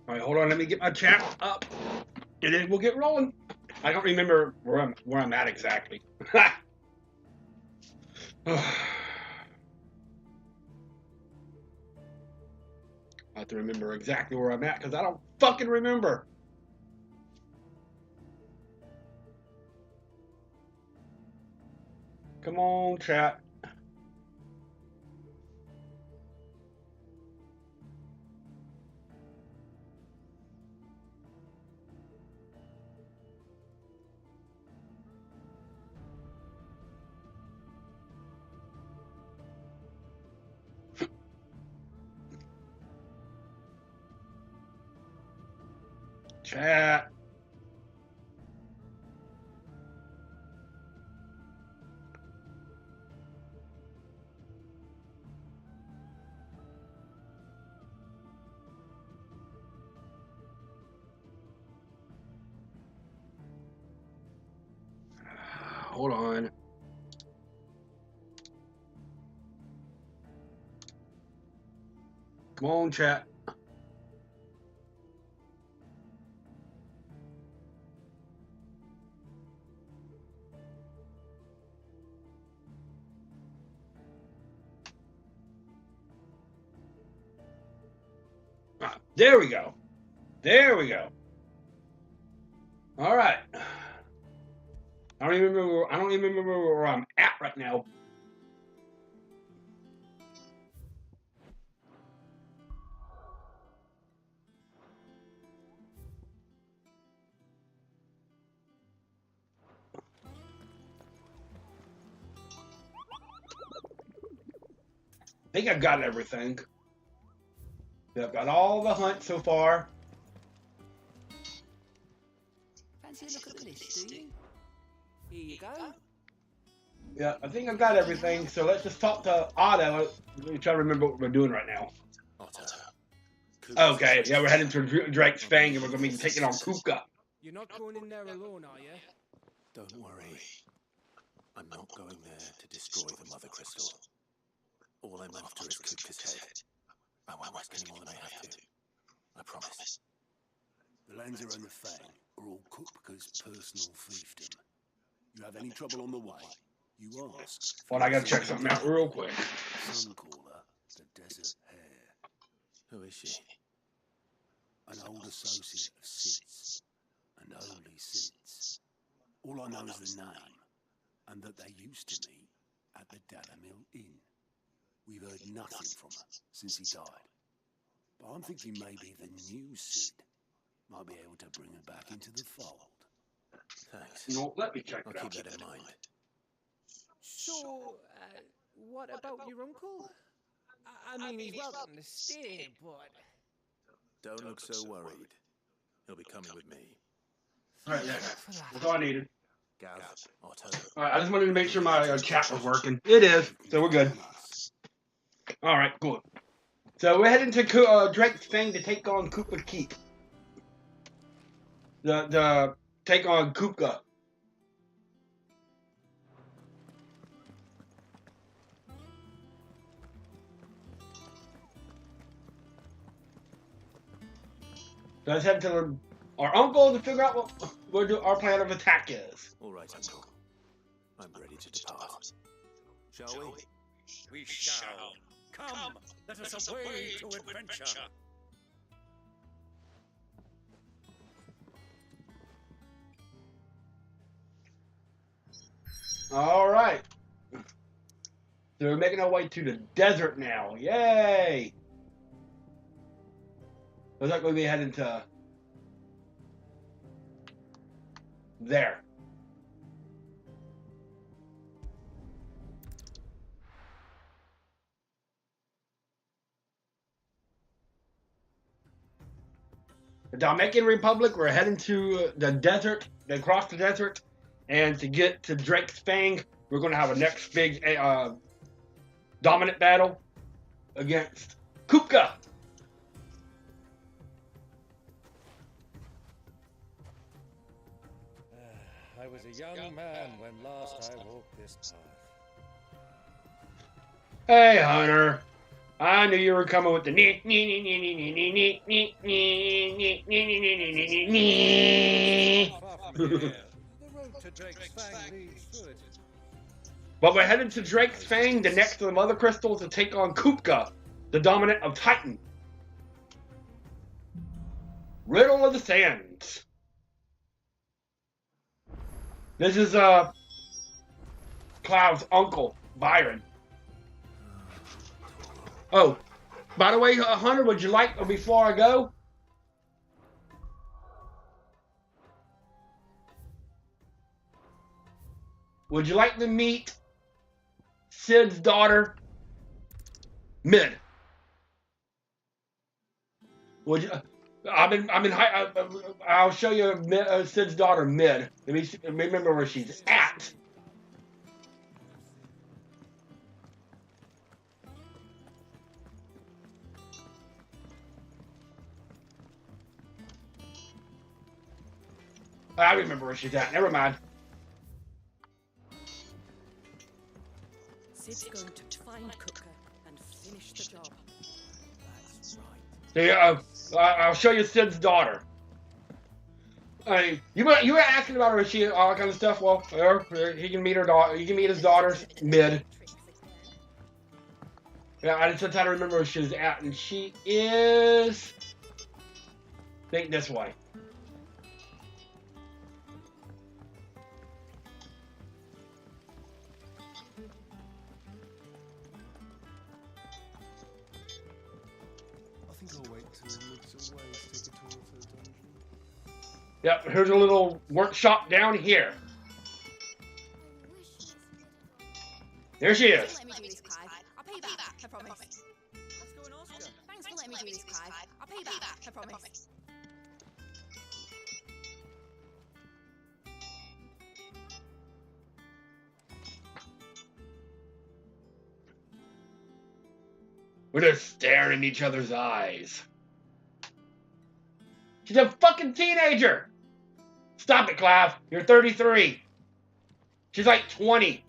All right, hold on. Let me get my chat up, and then we'll get rolling. I don't remember where I'm at exactly. I have to remember exactly where I'm at because I don't fucking remember. Come on, chat. Chat. Hold on. Come on, chat. There we go. There we go. All right. I don't even remember where I'm at right now. I think I've got everything. I've got all the hunts so far. Fancy a look at the list, do you? Here you go. Yeah, I think I've got everything. So let's just talk to Otto. Let me try to remember what we're doing right now. Okay, yeah, we're heading to Drake's Fang and we're going to be taking on Kupka. You're not going in there alone, are you? Don't worry. I'm not going there to destroy the Mother Crystal. All I'm after is Kupka's head. I won't waste any more than I have to. I promise. The lands around the Fang are all Kupka's personal fiefdom. You have any trouble on the way, you ask. Well, I gotta check something out real quick. Some call her the Desert Hare. Who is she? An old associate of Sid's, and only Sid's. All I know is the name, and that they used to meet at the Damilil Inn. We've heard nothing from her since he died. But I'm thinking maybe the new Sid might be able to bring her back into the fold. Thanks. No, let me check I'll it out. keep that in mind. So, what about your uncle? I mean, he's welcome to stay, but... Don't look so worried. He'll be coming with me. All right, yeah, that's all I needed. Gav, Otto. All right, I just wanted to make sure my chat was working. It is, so we're good. All right, cool. So we're heading to Drake's Fang to take on Kupka Keep. The take on Kupka. So let's head to our uncle to figure out what our plan of attack is. All right, Uncle. I'm ready to depart. Shall we? We shall. Come, let us away to adventure. All right. So we're making our way to the desert now. Yay! Looks like we'll be heading to there. The Dominican Republic, we're heading to the desert, across the desert, and to get to Drake's Fang, we're going to have a next big dominant battle against Kupka. I was a young man when last I walked this path. Hey, Hunter. I knew you were coming with the nee. Far from here. The road to Drake's Fang leads through it. But we're headed to Drake's Fang, the next of the Mother Crystals, to take on Kupka, the dominant of Titan. Riddle of the Sands. This is Cloud's Uncle Byron. Oh, by the way, Hunter, would you like, before I go, would you like to meet Sid's daughter, Mid? Would you? I'll show you Sid's daughter, Mid. Let me remember where she's at. I remember where she's at. Never mind. Sid's going to find Cooker and finish the job. That's right. See, I'll show you Sid's daughter. You were asking about her, she all that kind of stuff. Well, he can meet her daughter. You can meet his daughter's Mid. Yeah, I just had to remember where she's at, and she is. Think this way. I think I'll wait till he moves away to take a tour of the dungeon. Yep, here's a little workshop down here. There she is. Let me do this, Clive. I'll pay you back, I promise. Let's go and ask her. Thanks for letting me do this, Clive. I'll pay you back, I promise. We're just staring in each other's eyes. She's a fucking teenager. Stop it, Clive. You're 33. She's like 20.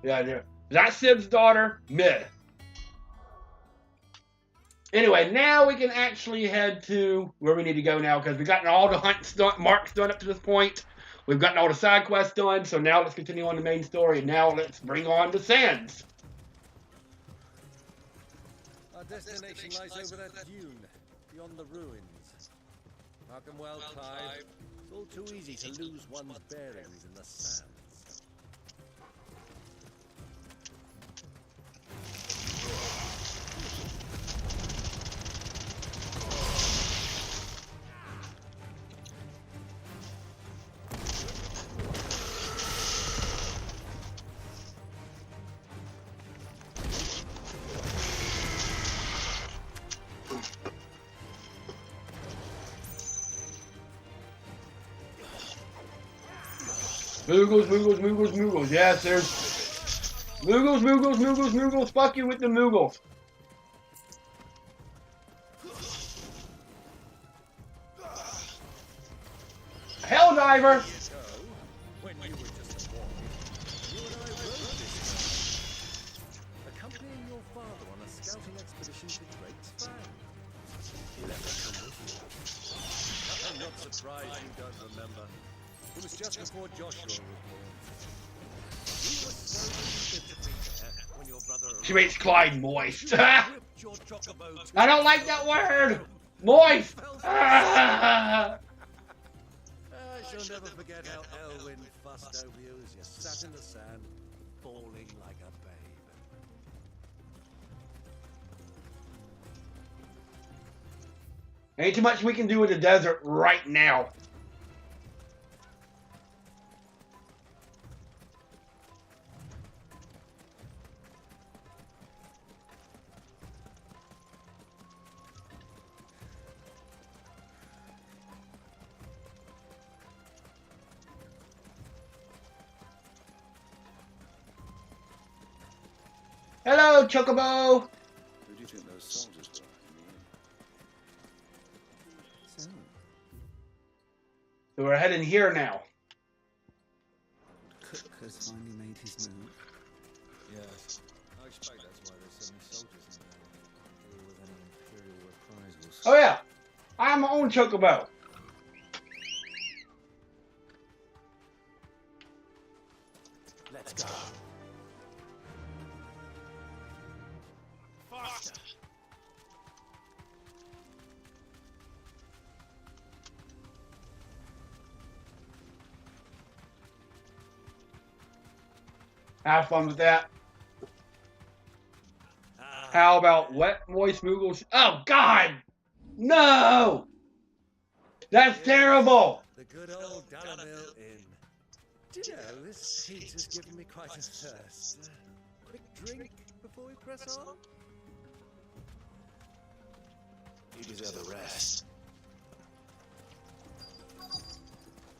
Yeah. That's Sid's daughter, Mid. Anyway, now we can actually head to where we need to go now, because we've gotten all the marks done up to this point. We've gotten all the side quests done, so now let's continue on the main story, and now let's bring on the Sands. Our destination lies over that dune, beyond the ruins. Mark them well, Clive. It's all too easy to lose one's bearings in the sands. Moogles. Yes, there's Moogles. Fuck you with the Moogles. Helldiver. So, when you were just a boy, you and I rode this way, accompanying your father on a scouting expedition to Drake's Fang. He left us some with you. I'm not surprised you don't remember. It was just before Joshua was born. You were so eager to be there when your brother She makes Clyde moist. ripped your chocobo to I don't like that word. Moist. Ah. I shall never forget how Elwyn fussed over you as you sat in the sand, bawling like a babe. Ain't too much we can do in the desert right now. Hello, Chocobo. Who do you think those soldiers were in the inn? So, So we're heading here now. Cook has finally made his move. Yes. I expect that's why there's so many soldiers in there. Deal with any imperial reprisals. Oh yeah, I have my own Chocobo. Let's go. Faster. Have fun with that. How about wet, moist Moogles? Oh God, no! That's terrible. The good old Damilil Inn. Do you know, this heat has given me quite a thirst. Quick drink before we press on? You deserve a rest.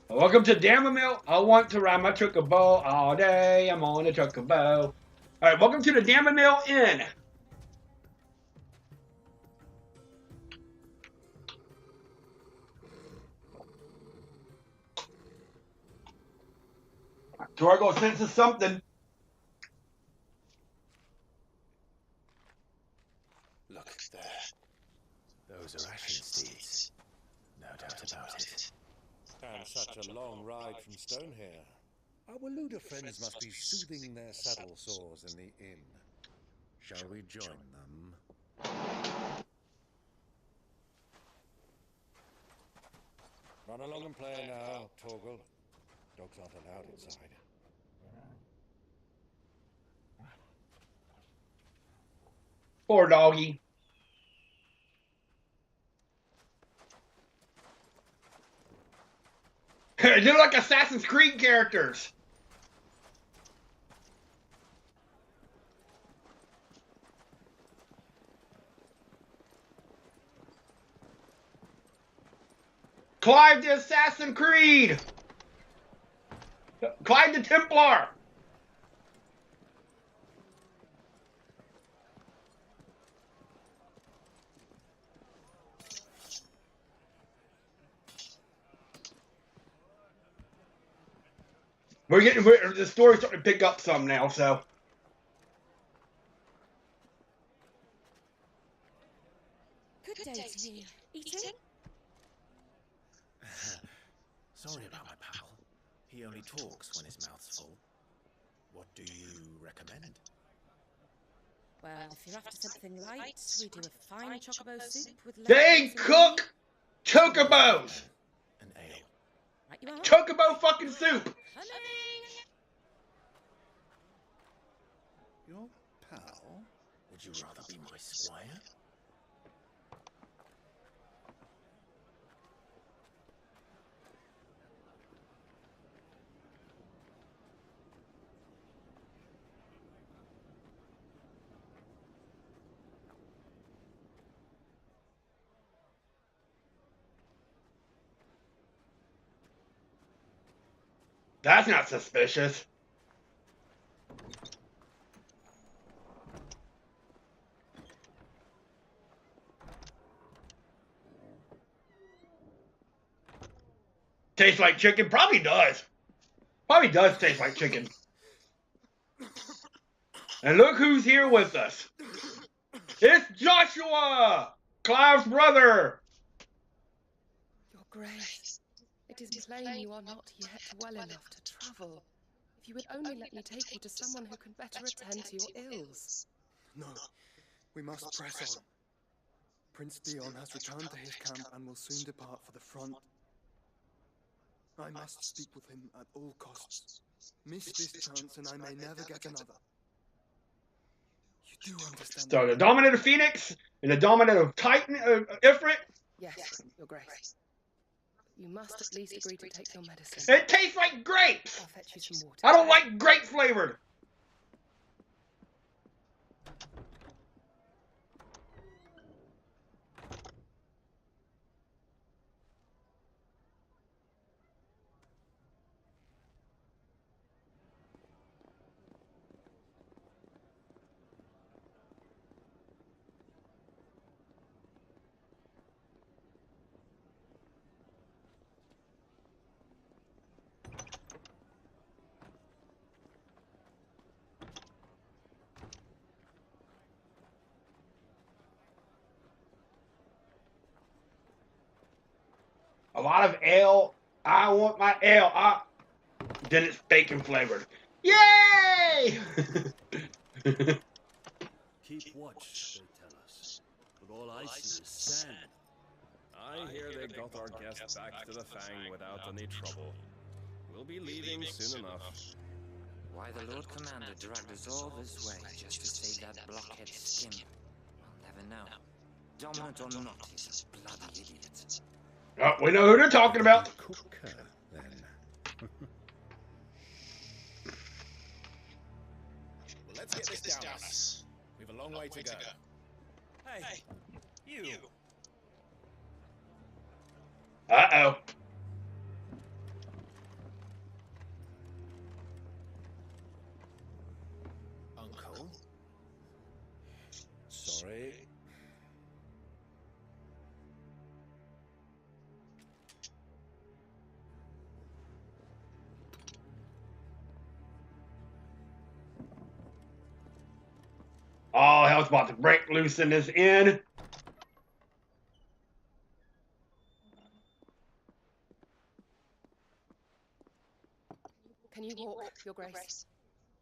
Welcome to Damilil. I want to ride my Chocobo all day. I'm on a Chocobo. All right, welcome to the Damilil Inn. Torgo senses something. Look there. Those are ashen steeds. No doubt about it. And such a long ride from Stonehare. Our Luda friends must be soothing their saddle sores in the inn. Shall we join them? Run along and play now, Torgal. Dogs aren't allowed inside. Poor doggy. They're like Assassin's Creed characters. Clive the Assassin Creed. Clive the Templar. The story's starting to pick up some now, so. Good day to you. Eating? Sorry about my pal. He only talks when his mouth's full. What do you recommend? Well, if you're after something light, we do a fine chocobo soup with They lentils and cook chocobos. An ale. Right you are. Chocobo fucking soup. Coming! Your pal? Would you rather be my squire? That's not suspicious. Tastes like chicken? Probably does. Probably does taste like chicken. And look who's here with us. It's Joshua! Clive's brother! Your Grace, it is plain you are not yet well enough to travel. If you would only let me take you to someone who can better attend to your ills. No, we must press on. Prince Dion has returned to his camp and will soon depart for the front. I must speak with him at all costs. Miss this chance and I may never get another. You do understand. So the dominant of Phoenix and the dominant of Titan, Ifrit. Yes, Your Grace. You must at least agree to take your medicine. It tastes like grapes. I'll fetch you some water. I don't like grape flavored. A lot of ale. I want my ale. Then it's bacon flavored. Yay! Keep watch, they tell us. But all I see is sand. I hear they got our guest back to the Fang without any trouble. We'll be leaving soon enough. Why the Lord Commander dragged us all this way just to save that blockhead Skim, I'll never know. Dominant or not, he's a bloody idiot. Oh, we know who they're talking about. Cooker, then. Well, let's get this down us. We've a long way to go. Hey, you. Uh-oh. Uncle? Sorry. All hell's about to break loose in this inn. Can you walk, Your Grace?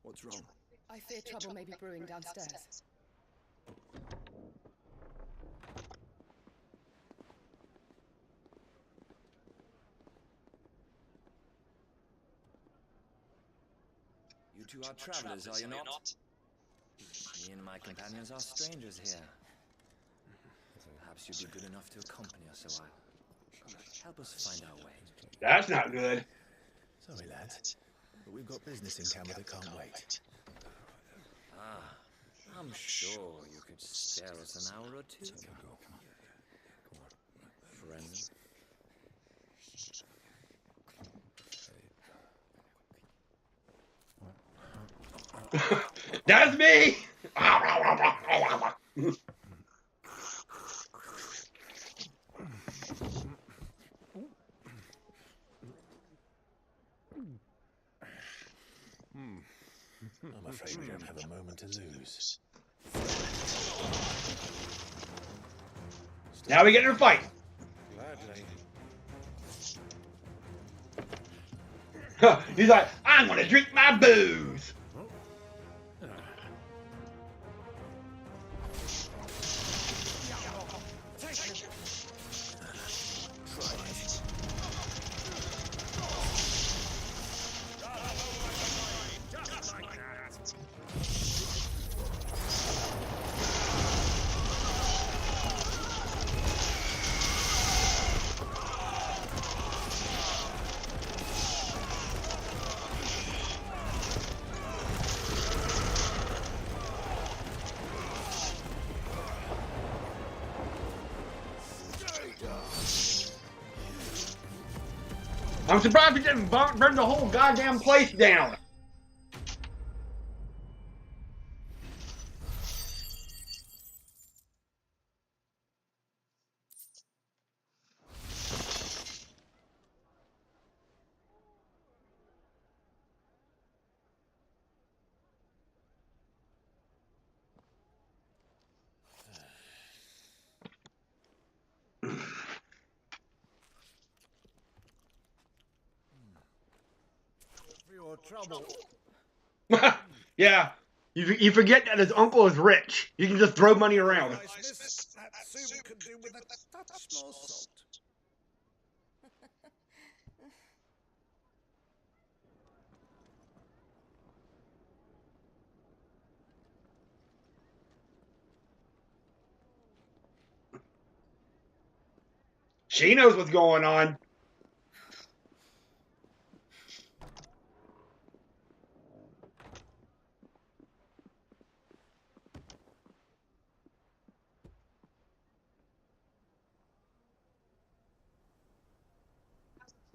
What's wrong? I fear trouble may be brewing downstairs. You two are travelers, are you not? Me and my companions are strangers here. Perhaps you'd be good enough to accompany us a while. Help us find our way. That's not good. Sorry, lads, but we've got business in camera that can't wait. Ah, I'm sure you could spare us an hour or two. Friends. That's me! I'm afraid we don't have a moment to lose. Now we get in a fight. Gladly. He's like, I'm gonna drink my booze. I'm surprised he didn't burn the whole goddamn place down. For your trouble. Yeah, you forget that his uncle is rich. You can just throw money around. Niceness, that soup could do with a touch more salt. She knows what's going on.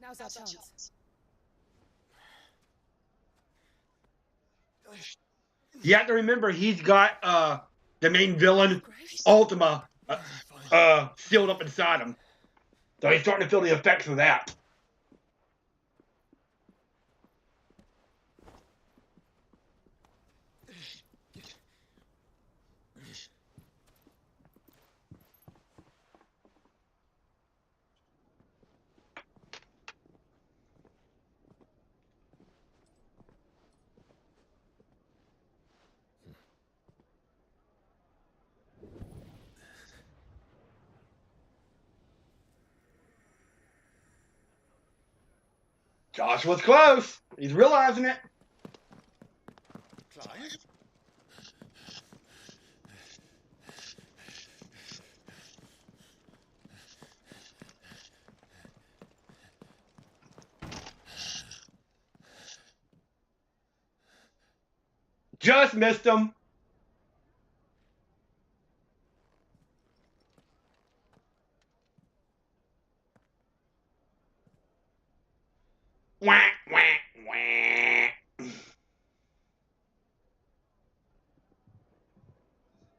Now's our chance. You have to remember he's got the main villain, Grace? Ultima, sealed up inside him. So he's starting to feel the effects of that. Joshua's close. He's realizing it. Clive? Just missed him. Wah, wah, wah.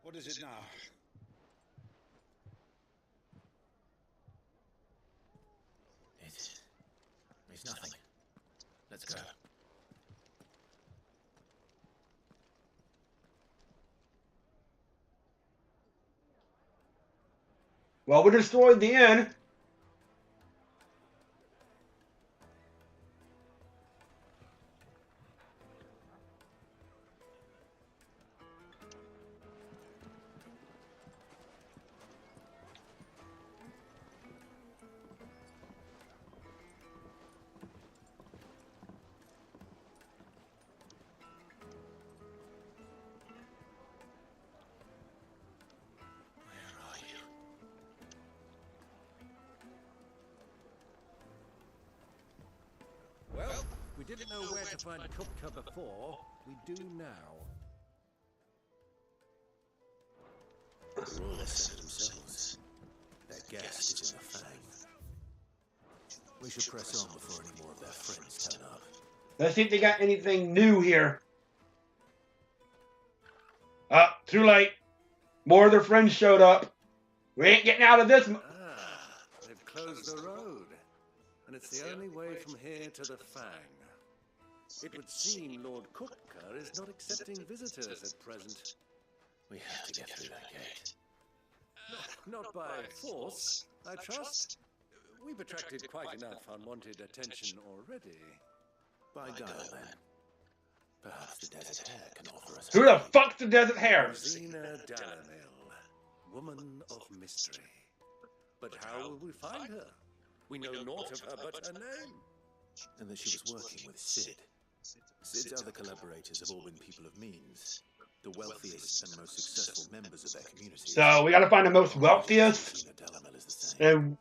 What is it now? It's nothing. Let's go. Well, we destroyed the inn. Well, we didn't know where to find Kupka before. We do now. For all they said themselves, their guest is in the Fang. We should press on before any more of their friends turn up. Let's see if they got anything new here. Too late. More of their friends showed up. We ain't getting out of this. They've closed the road. And it's the only way from here to the Fang. It would seem Lord Kupka is not accepting visitors at present. We have to get through that gate. Not by force, I trust. We've attracted quite enough unwanted attention already. By guile, then. Perhaps the Desert Hare can offer us... Who the fuck's the Desert Hare? Rosina Damilil, woman of mystery. But how will we find her? We know naught of her but her name. And that she was working with Sid. Sid's other collaborators have all been people of means. The wealthiest and most successful members of their community. So we gotta find the most wealthiest. And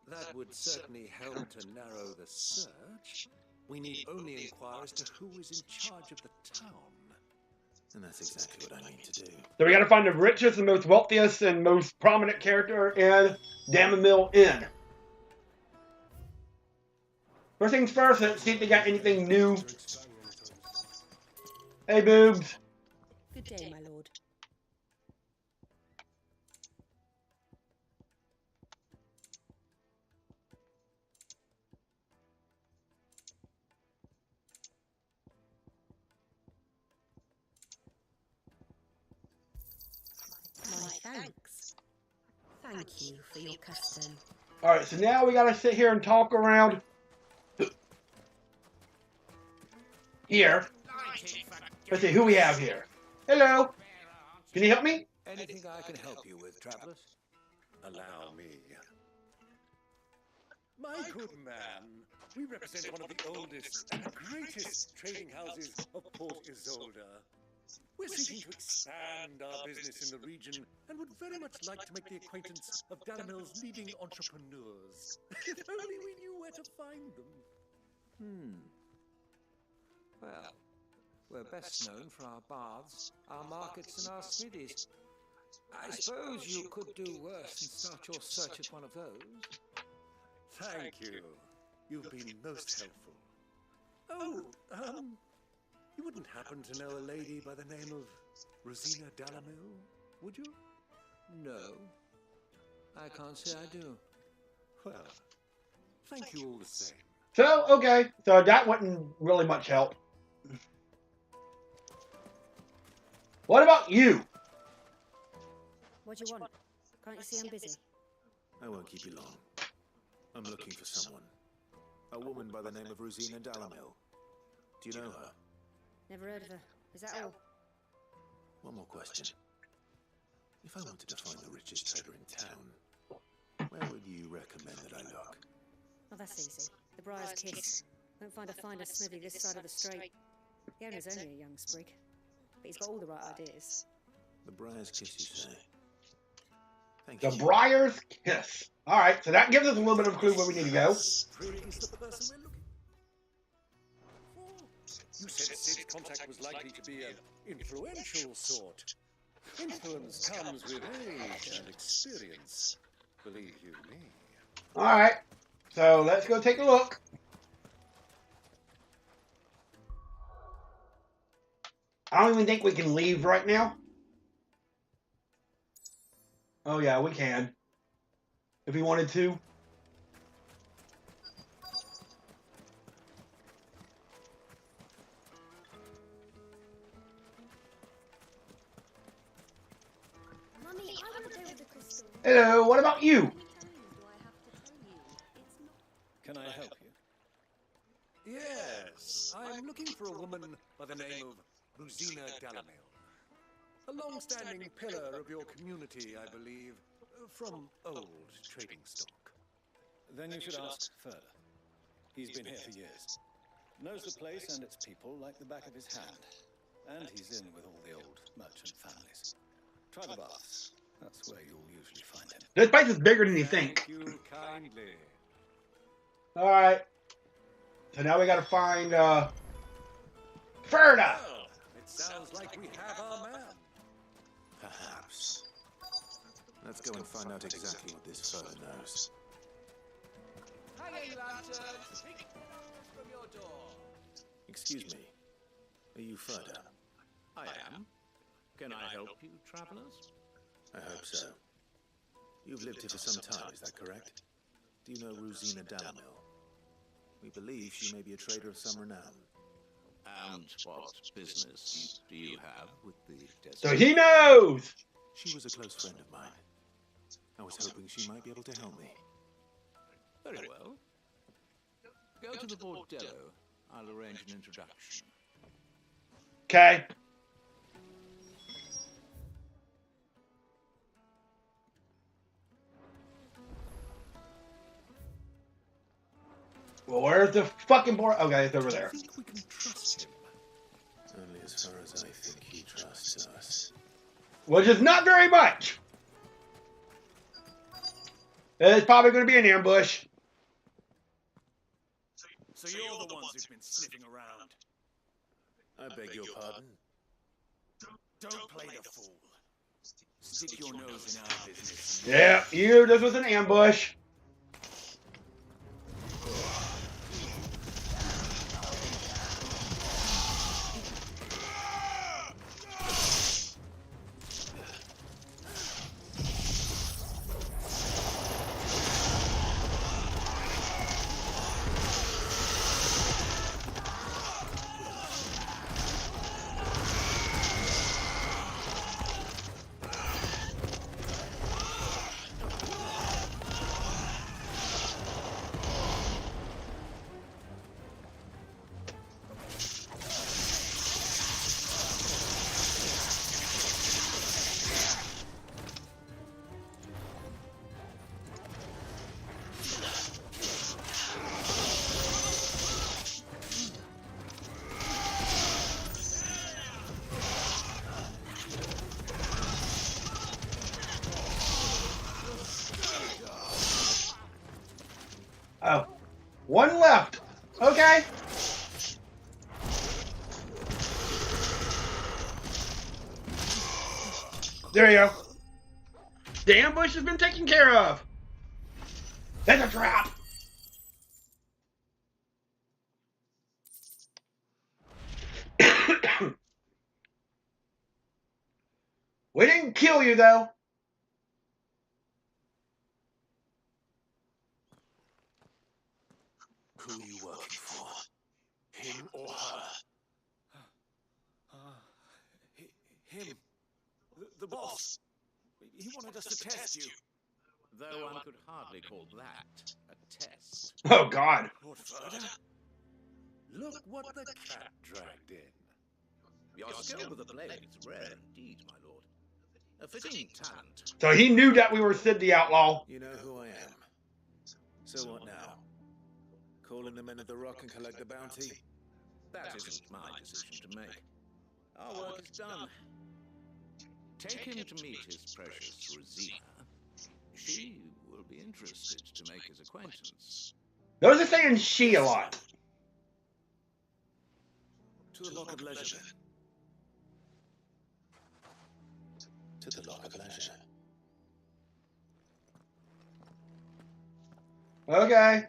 that would certainly help to narrow the search. We need only inquire as to who is in charge of the town. And that's exactly what I need to do. so we gotta find the richest and most wealthiest and most prominent character in Damilil Inn. First things first, let's see if they got anything new. Hey, boobs. Good day, my lord. My thanks. Thank you for your custom. Alright, so now we gotta sit here and talk around here. Let's see who we have here. Hello. Can you help me? Anything I can help you with, travelers? Allow me. My good man, we represent one of the oldest and greatest trading houses of Port Isolde. We're seeking to expand our business in the region and would very much like to make the acquaintance of Damilil's leading entrepreneurs. If only we knew where to find them. Well, we're best known for our baths, our markets, and our smithies. I suppose you could do worse and start your search at one of those. Thank you. You've been most helpful. Oh, you wouldn't happen to know a lady by the name of Rosina Damilil, would you? No, I can't say I do. Well, thank you all the same. So, okay. So that wasn't really much help. What about you? What do you want? Can't you see I'm busy? I won't keep you long. I'm looking for someone. A woman by the name of Rosina Damilil. Do you know her? Never heard of her. Is that all? One more question. If I wanted to find the richest trader in town, where would you recommend that I look? Oh, that's easy. The Briar's Kiss. Won't find a finer smithy this side of the strait. The owner's only a young sprig, but he's got all the right ideas. The Briar's Kiss, you say? Thank The you. Briar's Kiss. All right, so that gives us a little bit of a clue where we need to go. Sprig is the person we're looking for. You said Sid's contact was likely to be an influential sort. Influence comes with age and experience, believe you me. All right, so let's go take a look. I don't even think we can leave right now. Oh yeah, we can. If we wanted to. Mummy, I want to play with the crystal. Hello, what about you? Can I help you? Yes, I'm looking for a woman by the name of Rosina Damilil. A long-standing pillar of your community, I believe, from old trading stock. Then you should ask further. He's been here for years. Knows the place and its people like the back of his hand. And he's in with all the old merchant families. Try the baths. That's where you'll usually find him. This place is bigger than you think. Thank you kindly. All right. So now we got to find Ferda. Well, it sounds like we have our man. Perhaps. Let's go and find out exactly what this fella knows. Hanging lanterns! From your door. Excuse me. Are you Ferda? I am. Can I help you, travelers? I hope so. You've lived here for some time, is that correct? Do you know Rosina Damilil? We believe she may be a trader of some renown. And what business do you have with the desert? So he knows. She was a close friend of mine. I was hoping she might be able to help me. Very well. Go to the bordello. I'll arrange an introduction. Okay. Well, where's the fucking board? Okay, it's over there. I think we can trust him. Only as far as I think he trusts us. Which is not very much. It's probably going to be an ambush. So you're the ones who've been sniffing around. I beg your pardon? Don't play the fool. Stick your nose in our business. Yeah, this was an ambush. Oh, one left. Okay. There you go. The ambush has been taken care of. That's a trap. We didn't kill you, though. Who are you working for? Him or her? Him. The boss. He wanted us to test you. Though one could hardly call that a test. Oh, God. Lord Ferda? Look what the cat dragged in. Your skill with the blade is rare indeed, my lord. A fitting talent. So he knew that we were Sid the Outlaw. You know who I am. So what now? Call in the men of the rock and collect the bounty? That isn't my decision to make. Our work is done. Take him to meet his precious Rosina. She will be interested to make his acquaintance. Notice they're saying she a lot. To the Lock of Leisure, then. To the Lock of Leisure. Okay.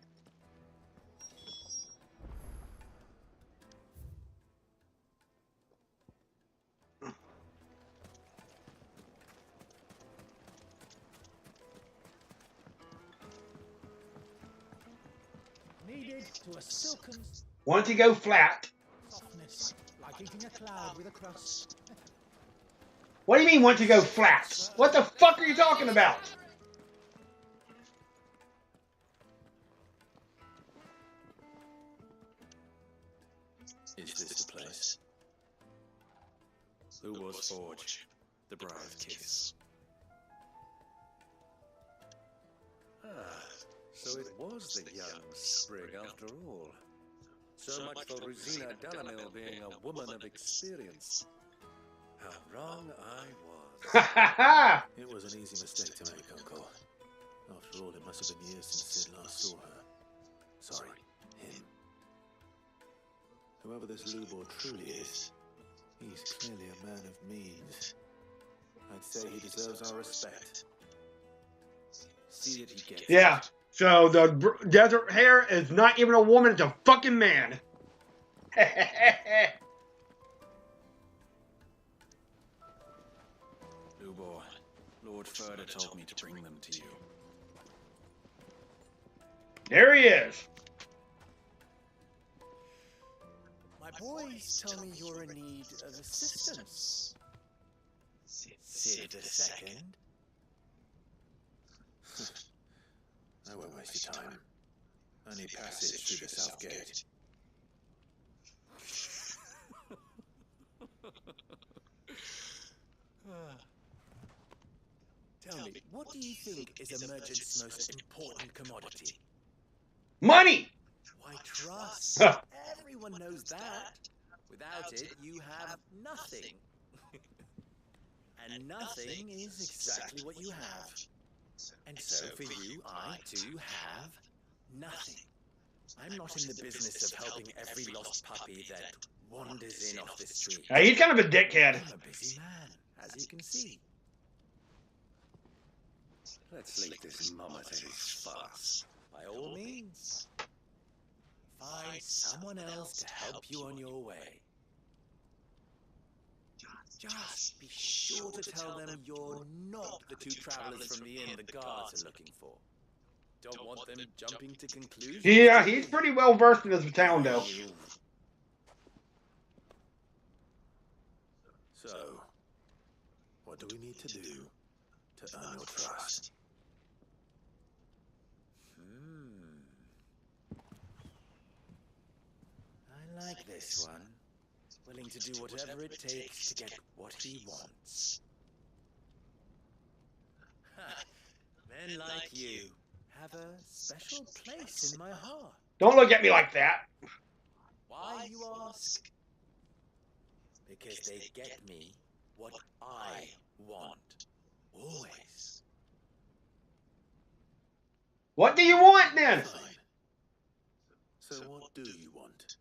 Needed to a silken Want to go flat. softness, like eating a cloud with a crust. What do you mean want to go flat? What the fuck are you talking about? Is this the place? Who was Forge? The Bride of Kiss. Ah, so it was the young sprig after all. So much for Rosina Damilil being a woman of experience. How wrong I was. Ha ha ha! It was an easy mistake to make, Uncle. After all, it must have been years since Sid last saw her. Sorry, him. Whoever this Lubor truly is, he's clearly a man of means. I'd say he deserves our respect. See that he gets Yeah. it. So the Desert Hare is not even a woman; it's a fucking man. Lubor, Lord Furder told me to bring them to you. There he is. My boys tell me you're in need of assistance. Sid the Second? I won't waste your time. I need passage through the South Gate. Tell me, what do you think is a merchant's most important commodity? Money. Why, trust. Huh. Everyone knows that. Without it, you have nothing. And nothing is exactly what you have. And so for you, I too have nothing. I'm not in the business of helping every lost puppy that wanders in off the street. He's kind of a dickhead. I'm a busy man, as you can see. Let's leave this mama to his farce. By all means. Find someone else to help you on your way. Just be sure to tell them you're not the two travelers from the inn the guards are looking for. Don't want them jumping to conclusions. Yeah, he's pretty well versed in this town, though. So, what do we need to do to earn your trust? I like this one. Willing to do whatever it takes to get what he wants. Men like you have a special place in my heart. Don't look at me like that. Why, you ask? Because they get me what I want. Always. What do you want, then? Fine. So what do you want?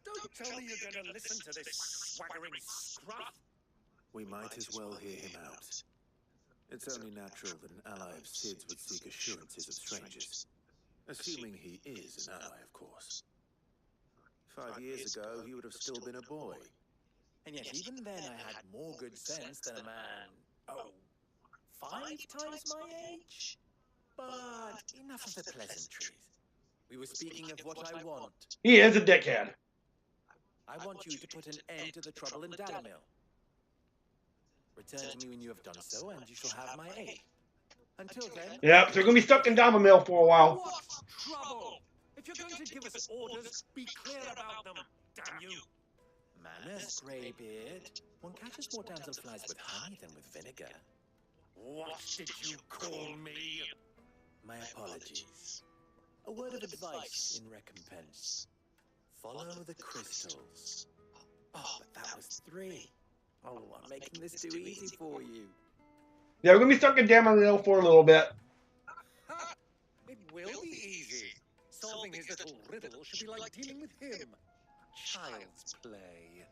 Don't tell me you're going to listen to this swaggering scruff. We might as well hear him out. It's only natural that an ally of Sid's would seek assurances of strangers. Assuming he is an ally, of course. 5 years ago, he would have still been a boy. And yet even then I had more good sense than a man, 5 times my age? But enough of the pleasantries. We were speaking of what I want. He is a dickhead. I want you to put an end to the trouble in Damilil. Return to me when you have done so, and you shall have my aid. Until then... Yep, so we're going to be stuck in Damilil for a while. What trouble? If you're going to give us orders, be clear about them, damn you! Manners, Greybeard. One catches more damselflies with honey than with vinegar. What did you call me? My apologies. A word of advice in recompense. Follow the crystals. Oh, but that was 3. Oh, I'm making this too easy for you. Yeah, we're gonna be stuck in Damilil for a little bit. It will be easy. Solving his little riddle should be like dealing with him. Child's play.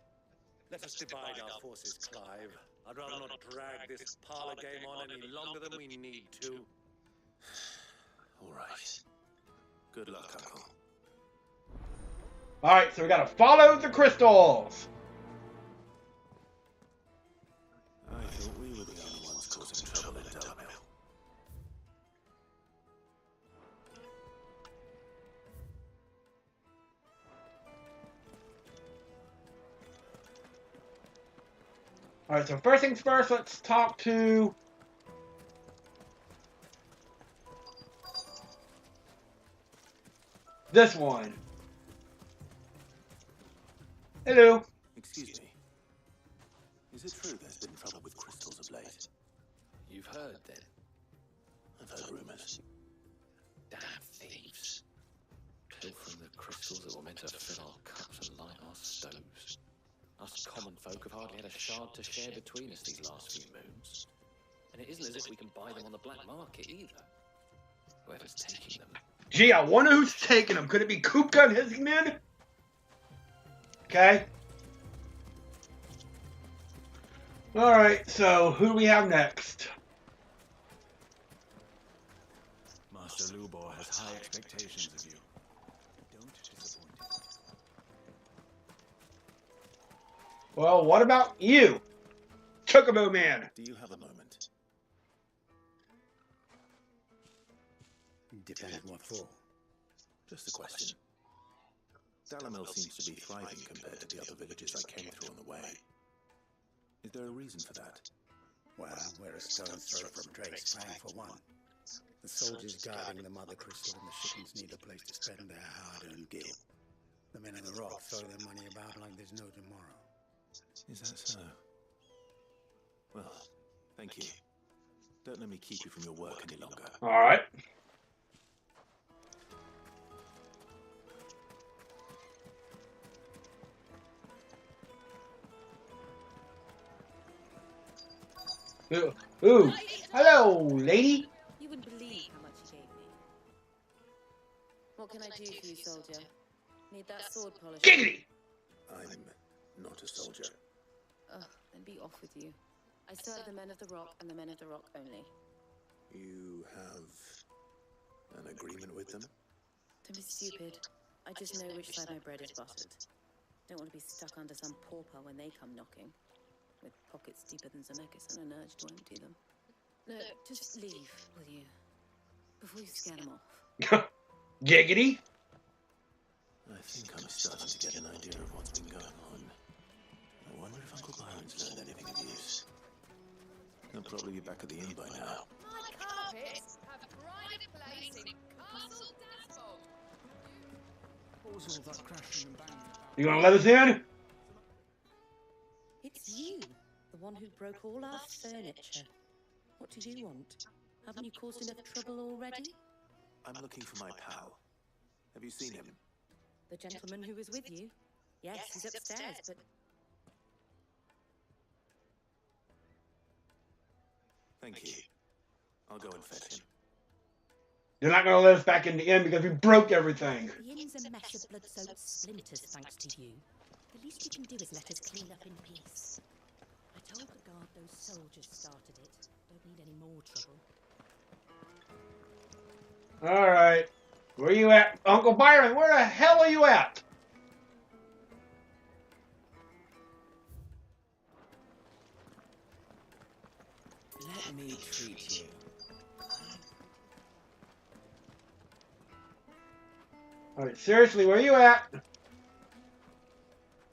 Let us divide our forces, Clive. I'd rather not drag this parlor game on any longer than we need to. All right. Good luck, Uncle. Alright, so we gotta follow the crystals. I thought we were the only ones causing trouble in Damilil. Alright, so first things first, let's talk to... this one. Hello. Excuse me. Is it true there's been trouble with crystals of late? You've heard, then? I've heard rumors. Damn thieves. Pilfering the crystals that were meant to fill our cups and light our stoves. Us common folk have hardly had a shard to share between us these last few moons. And it isn't as if we can buy them on the black market either. Whoever's taking them. Gee, I wonder who's taking them. Could it be Kupka and his men? Okay. Alright, so who do we have next? Master Lubor has high expectations of you. Don't disappoint him. Well, what about you? Chocobo Man. Do you have a moment? Depends what for. Just a question. Damilil seems to be thriving compared to the other villages I came through on the way. Is there a reason for that? Well, we're a stone's throw from Drake's Fang for one. The soldiers guarding the Mother Crystal and the shipments need a place to spend their hard-earned gil. The men in the rock throw their money about like there's no tomorrow. Is that so? Well, thank you. Don't let me keep you from your work any longer. Alright. Ooh. Hello, lady. You wouldn't believe how much he gave me. What can I do for you, soldier? Need that sword polish? Giggity! I'm not a soldier. Ugh, then be off with you. I serve the men of the rock and the men of the rock only. You have an agreement with them? Don't be stupid. I just know which side my bread is buttered. Don't want to be stuck under some pauper when they come knocking. With pockets deeper than Zemeckis and an urge to empty them. No, just leave, will you? Before you scare them off. Giggity? I think I'm starting to get an idea of what's been going on. I wonder if Uncle Byron's learned anything of use. He'll probably be back at the inn by now. My carpets have pride of place in Castle Dasbold. What was all that crashing and banging? You gonna let us in? It's you, the one who broke all our furniture. What do you want? Haven't you caused enough trouble already? I'm looking for my pal. Have you seen him? The gentleman who was with you? Yes, he's upstairs, but... Thank you. I'll go and fetch him. You're not gonna let us back in the inn because we broke everything. The inn's a mess of blood-soaked splinters, thanks to you. The least you can do is let us clean up in peace. I told the guard those soldiers started it. Don't need any more trouble. Alright. Where you at? Uncle Byron, where the hell are you at? Let me treat you. Alright, seriously, where you at?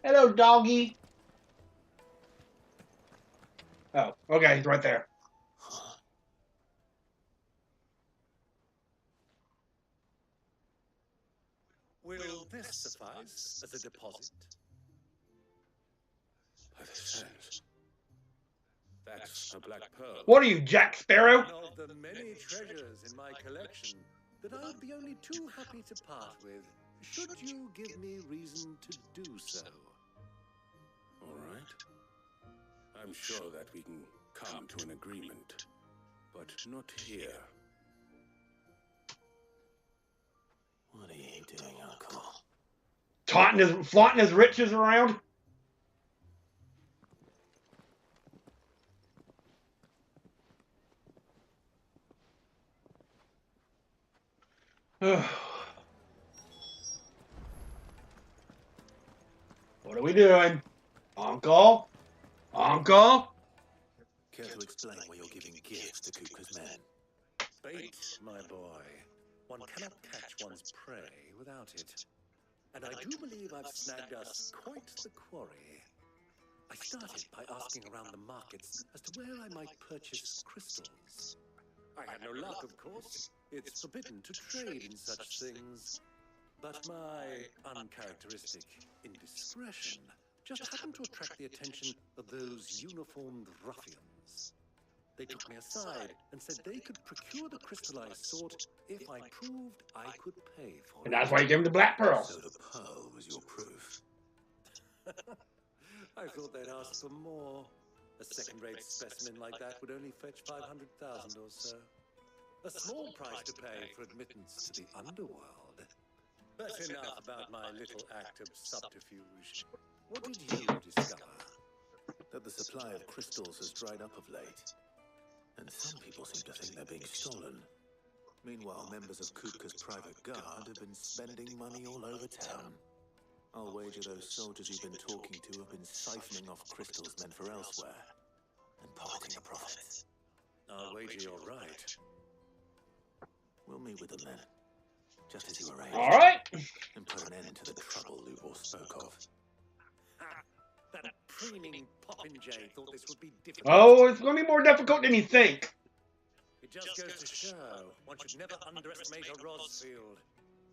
Hello, doggy. Oh, okay, he's right there. Will this suffice as a deposit? By the sands. That's a black pearl. What are you, Jack Sparrow? One of the many treasures in my collection that I would be only too happy to part with, should you give me reason to do so. All right. I'm sure that we can come to an agreement, but not here. What are you doing, Uncle? Flaunting his riches around. What are we doing? Uncle? Uncle? Care to explain why you're giving gifts to Kupka's men? Bait, my boy. One cannot catch one's prey without it. And I do believe I've snagged us quite the quarry. I started by asking around the markets as to where I might purchase crystals. I had no luck, of course. It's forbidden to trade in such things. But my uncharacteristic indiscretion just happened to attract the attention of those uniformed ruffians. They took me aside and said they could procure the crystal I sought if I proved I could pay for it. And that's why you gave him the black pearl. So the pearl was your proof. I thought they'd ask for more. A second-rate specimen like that would only fetch 500,000 or so. A small price to pay for admittance to the underworld. But enough about my little act of subterfuge. What did you discover? That the supply of crystals has dried up of late. And some people seem to think they're being stolen. Meanwhile, members of Kupka's private guard have been spending money all over town. I'll wager those soldiers you've been talking to have been siphoning off crystals meant for elsewhere and pocketing the profits. I'll wager you're right. We'll meet with them then, just as you arranged. All right. And put an end to the trouble Lubor spoke of. That preening popinjay thought this would be difficult. Oh, it's going to be more difficult than you think. It just goes to show one should never underestimate a Rosfield.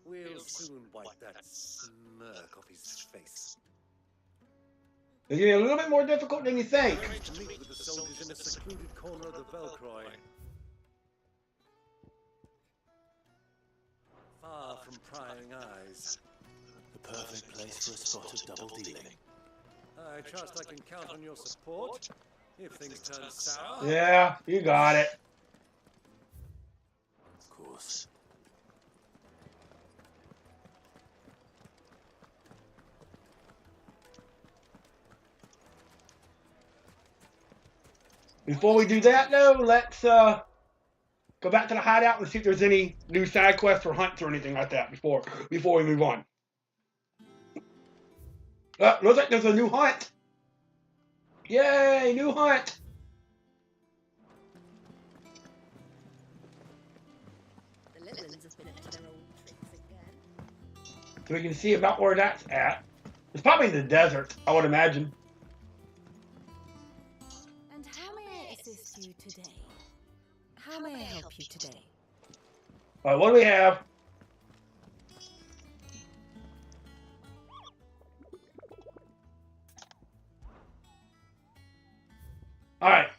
We'll soon wipe that smirk off his face. It's going to be a little bit more difficult than you think. I arranged to meet with the soldiers in a secluded corner of the Velcroy. Far from prying eyes. The perfect place for a spot of double dealing. I trust I can count on your support if things turn sour. Yeah, you got it. Of course. Before we do that, though, let's go back to the hideout and see if there's any new side quests or hunts or anything like that before we move on. Looks like there's a new hunt. Yay, new hunt. The little ones have been up to their old tricks again. So we can see about where that's at. It's probably in the desert, I would imagine. And how may I assist you today? How may I help you today? Alright, what do we have? Alright.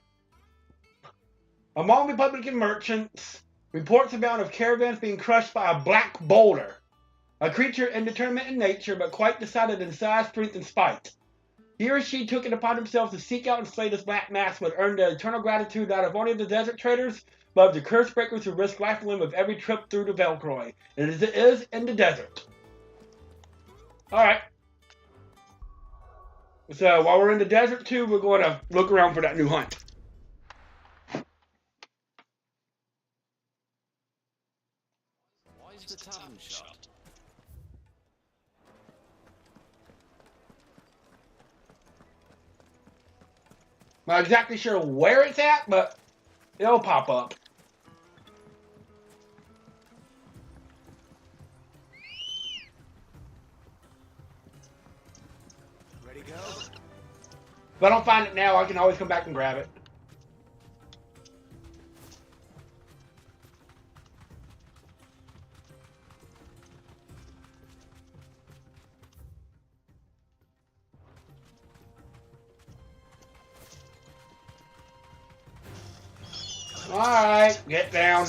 Among Republican merchants, reports abound of caravans being crushed by a black boulder. A creature indeterminate in nature, but quite decided in size, strength, and spite. He or she took it upon themselves to seek out and slay this black mass, would earn the eternal gratitude not of only of the desert traders, but of the curse breakers who risk life and limb of every trip through the Velcroy. And it is in the desert. Alright. So while we're in the desert too, we're going to look around for that new hunt. Why is the tavern shut? Not exactly sure where it's at, but it'll pop up. Ready to go? If I don't find it now, I can always come back and grab it. Alright, get down.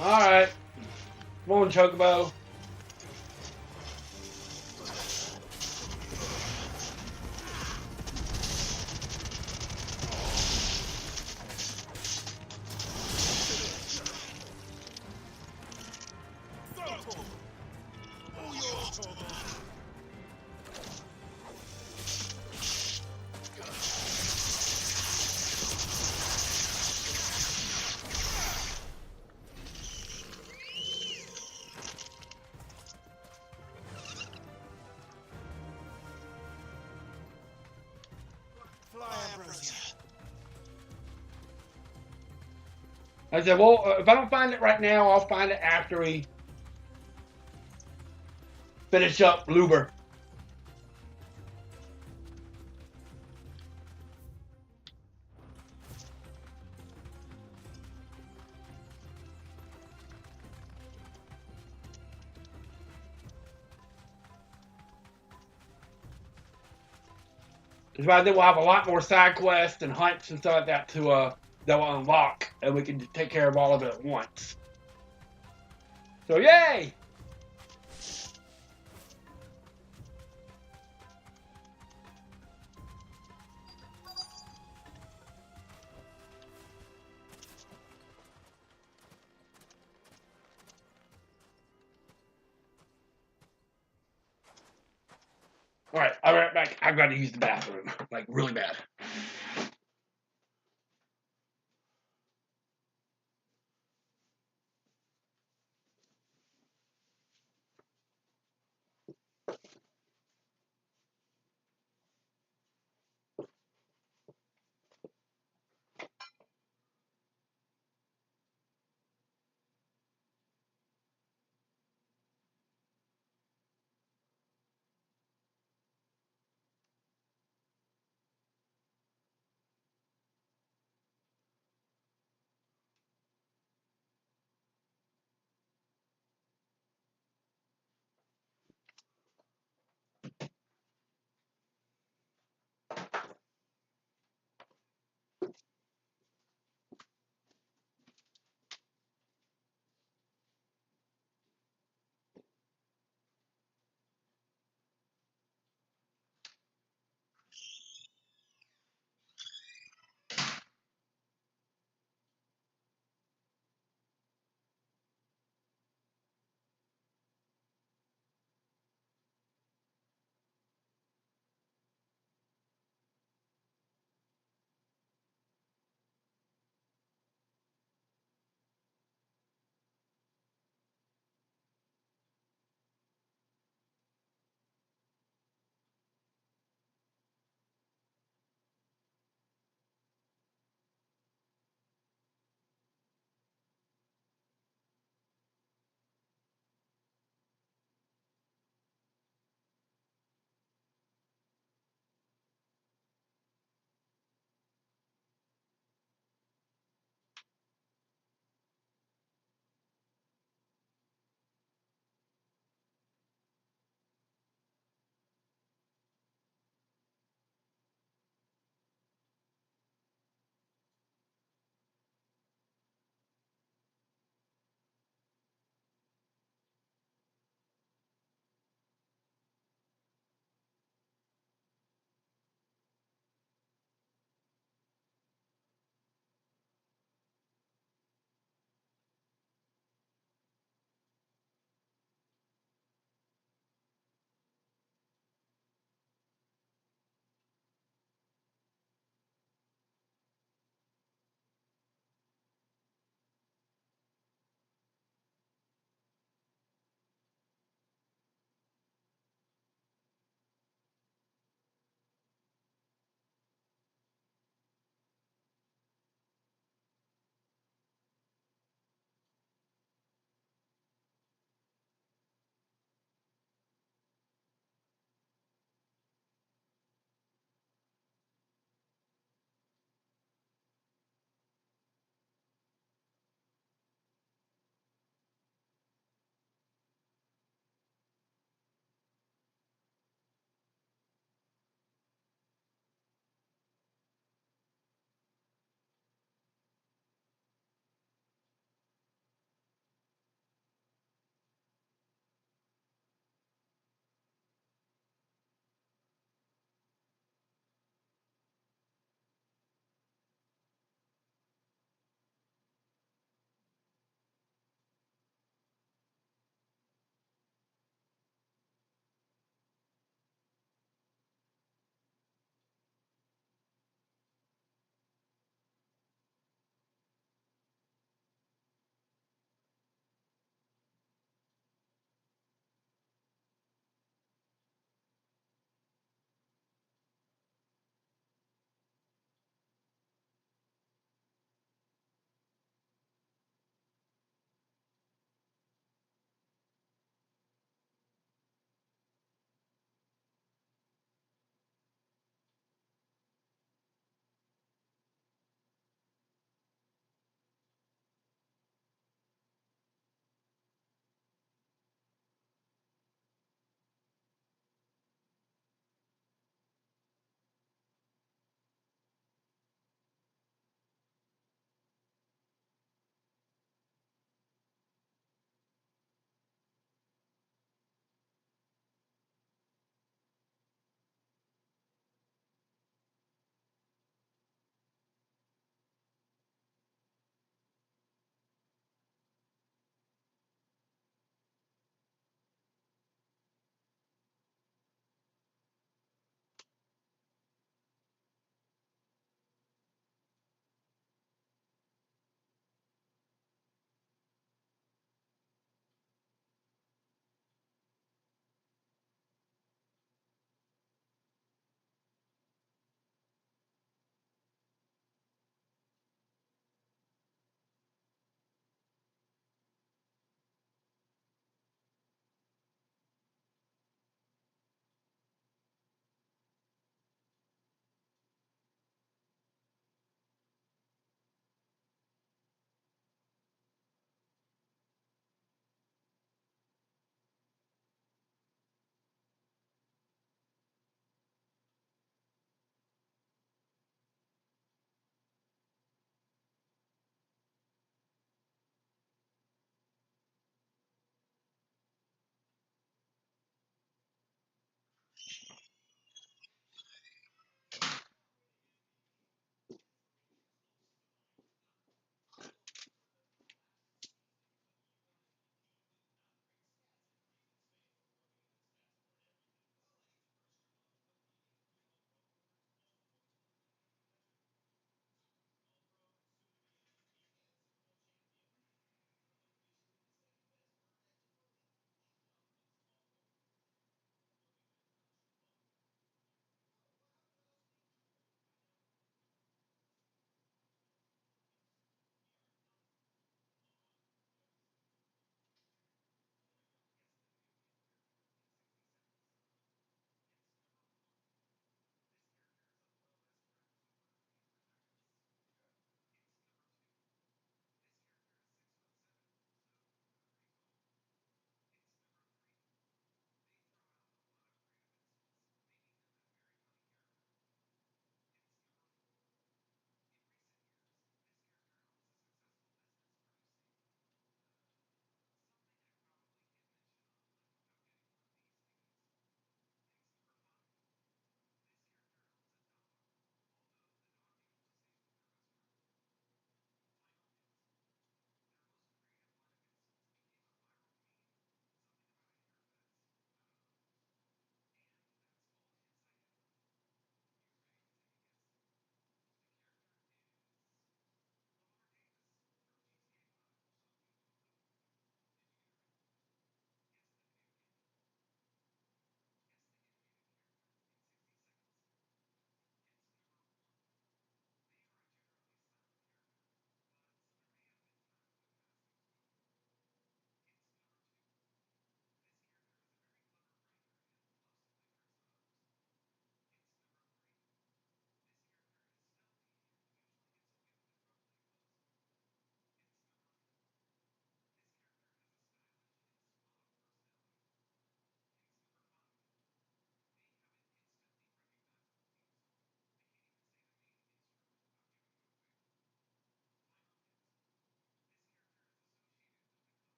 Alright. Come on, Chocobo. I said, well, if I don't find it right now, I'll find it after we finish up Luber. Because by then we'll have a lot more side quests and hunts and stuff like that to that will unlock, and we can take care of all of it at once. So yay! Alright, I'll be right back. I've got to use the bathroom. Like, really bad.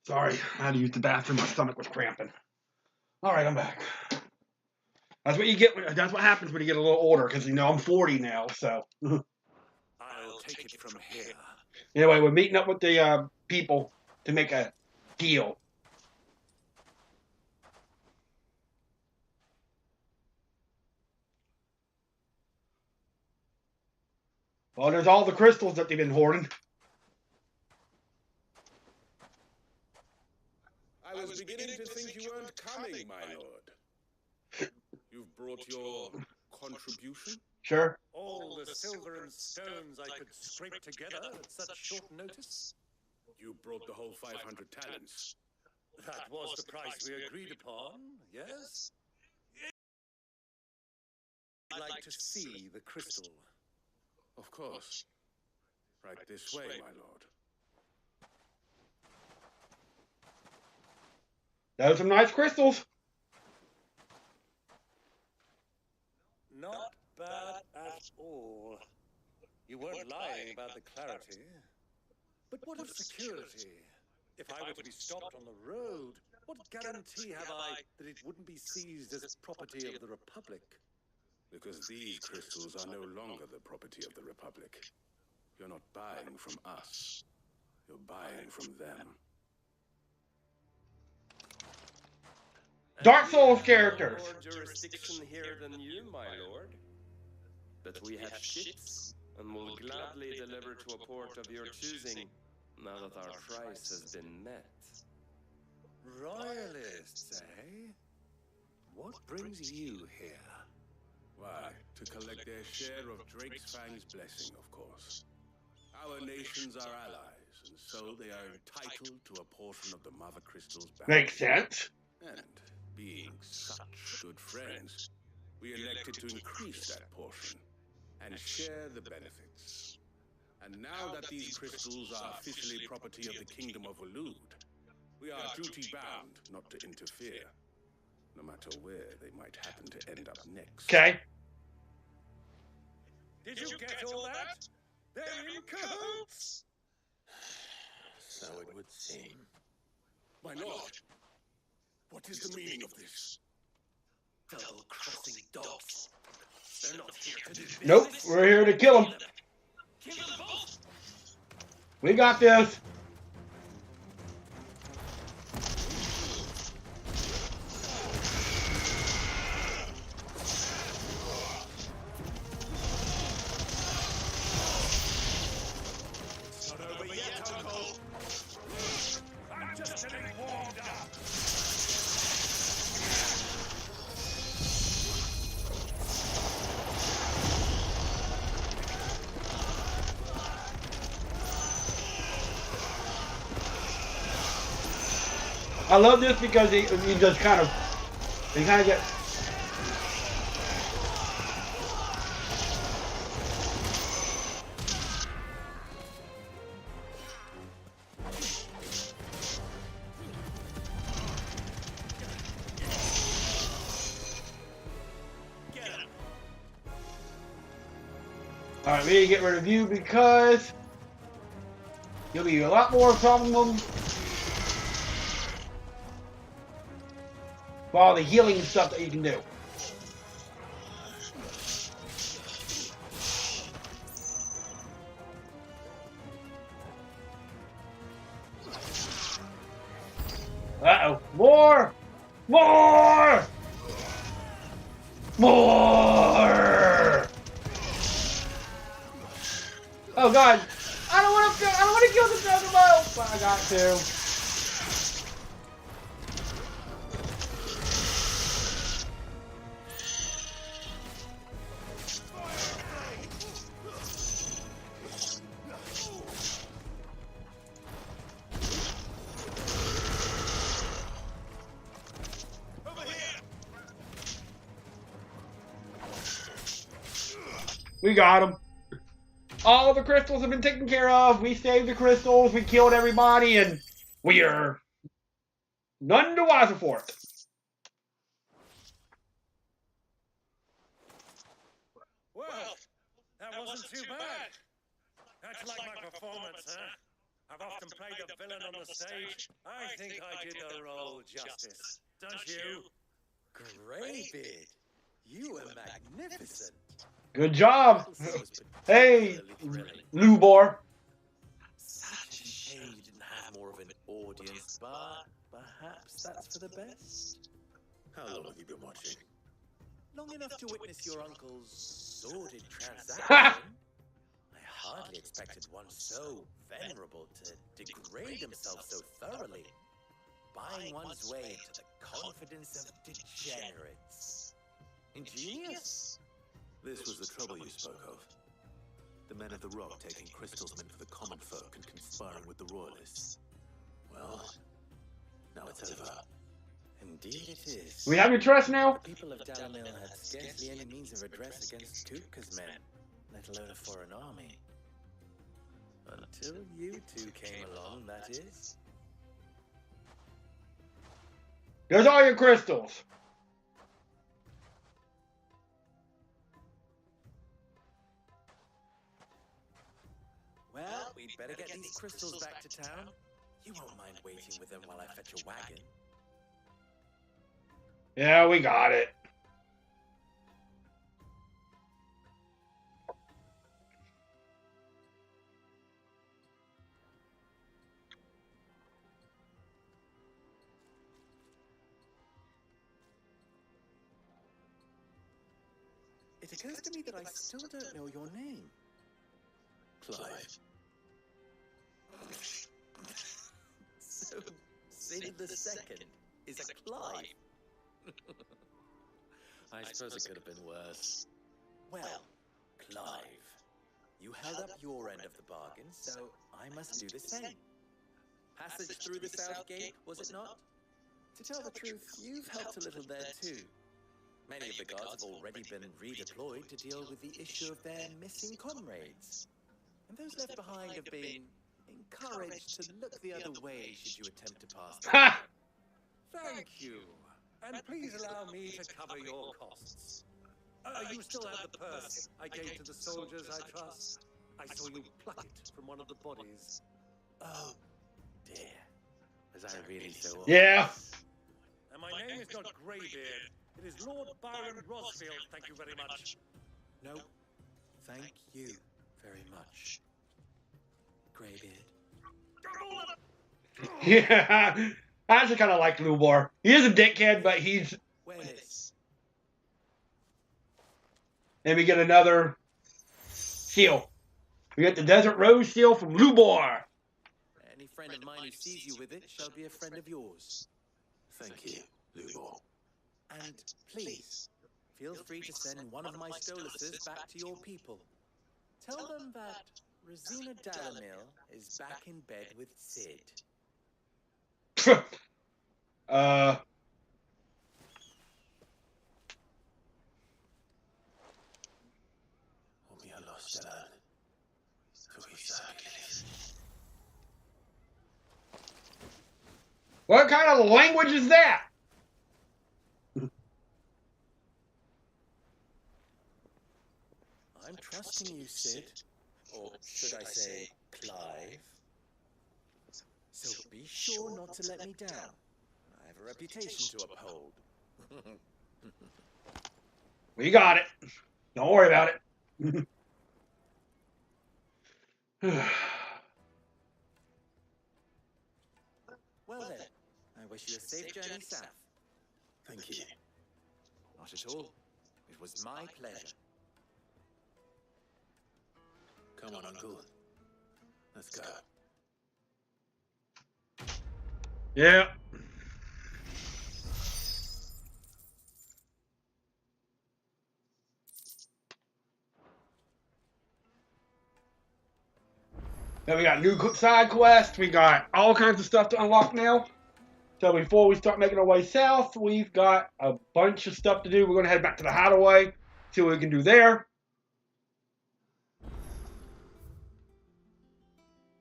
Sorry, I had to use the bathroom. My stomach was cramping. All right, I'm back. That's what you get. That's what happens when you get a little older, because you know I'm 40 now. So. I'll take it from here. Anyway, we're meeting up with the people to make a deal. Well, there's all the crystals that they've been hoarding. I was beginning to think you weren't coming, my lord. You've brought your contribution? Sure. All the silver and stones I could scrape together at such short notice? You brought the whole 500 talents. That was the price we agreed upon, yes? I'd like to see the crystal. Of course. Right this way, my lord. Those are some nice crystals. Not bad at all. You weren't lying about the clarity. But what of security? If I were to be stopped on the road, what guarantee have I that it wouldn't be seized as property of the Republic? Because these crystals are no longer the property of the Republic. You're not buying from us. You're buying from them. Dark Souls characters. More jurisdiction here than you, my lord. But we have ships, and will gladly deliver to a port of your choosing, now that our price has been met. Royalists, eh? What brings you here? Why, to collect their share of Drake's Fang's blessing, of course. Our nations are allies, and so they are entitled to a portion of the Mother Crystal's bounty. Makes sense. And being such good friends, we elected to increase that portion and share the benefits. And now that these crystals are officially property of the Kingdom of Waloed, we are duty-bound not to interfere, no matter where they might happen to end up next. Okay. Did you get all that? They're in cahoots! So it would seem. My lord, what is the meaning of this? Double-crossing dogs. They're not here to do business. Nope, we're here to kill them. Kill them both! We got this. It's not over yet, Uncle. I'm just getting warmed up. I love this because he just kind of get. All right, we need to get rid of you because you'll be a lot more problem for all the healing stuff that you can do. Uh-oh. More! More! More! Oh god. I don't want to kill the Dragon Ball, but I got to. We got him. All the crystals have been taken care of. We saved the crystals. We killed everybody, and we are none the wiser for it. Well, that wasn't too bad. That's like my performance, huh? I've often played the villain on the stage. I think I did the role justice. Don't you? Greybeard, you were magnificent. Good job. Hey, Lubar. Such a shame you didn't have more of an audience, but perhaps that's for the best. How long have you been watching? Long enough to witness your uncle's sordid transaction. I hardly expected one so venerable to degrade himself so thoroughly, buying one's way into the confidence of degenerates. Ingenious? This was the trouble you spoke of. The men of the Rock taking crystals meant for the common folk and conspiring with the royalists. Well, now it's over. Indeed it is. We have your trust now? The people of Damilil had scarcely any means of redress against Tutka's men, let alone a foreign army. Until you two came along, that is. There's all your crystals. Well, we'd better get these crystals back to town. You won't mind waiting with them while I fetch a wagon. Yeah, we got it. It occurs to me that I still don't know your name. Clive. So, Sid the Second is a Clive. I suppose it could have been worse. Well, Clive, you held up your end of the bargain, so I must do the same. Passage through the South Gate, was it not? To tell the truth, you've helped a little there too. Many of the guards have already been redeployed to deal with the issue of their missing comrades. And those left behind have been encouraged to look the other way should you attempt to pass them. Thank you. And please allow me to cover your costs. You still have the purse I gave to the soldiers, I trust. I saw you pluck it from one of the bodies. Oh, dear. Was I really so old? Yeah. And my name is not Greybeard. It is Lord Byron Rosfield, thank you very much. No, thank you very much, Greybeard. Yeah. I actually kind of like Lubar. He is a dickhead, but he's... And we get another seal. We get the Desert Rose seal from Lubar. Any friend of mine who sees you with it shall be a friend of yours. Thank you, Lubar. And please, feel free to send one of my stoluses back to your people. Tell them that Rosina Damilil is back in bed with Sid. What kind of language is that? I'm trusting you, Sid. Or should I say, Clive? So be sure not to let me down. I have a reputation to uphold. We got it. Don't worry about it. Well then, I wish you a safe journey south. Thank you. Not at all. It was my pleasure. Come on, Uncle. Let's go. Yeah. Then we got new side quests. We got all kinds of stuff to unlock now. So before we start making our way south, we've got a bunch of stuff to do. We're going to head back to the hideaway, see what we can do there.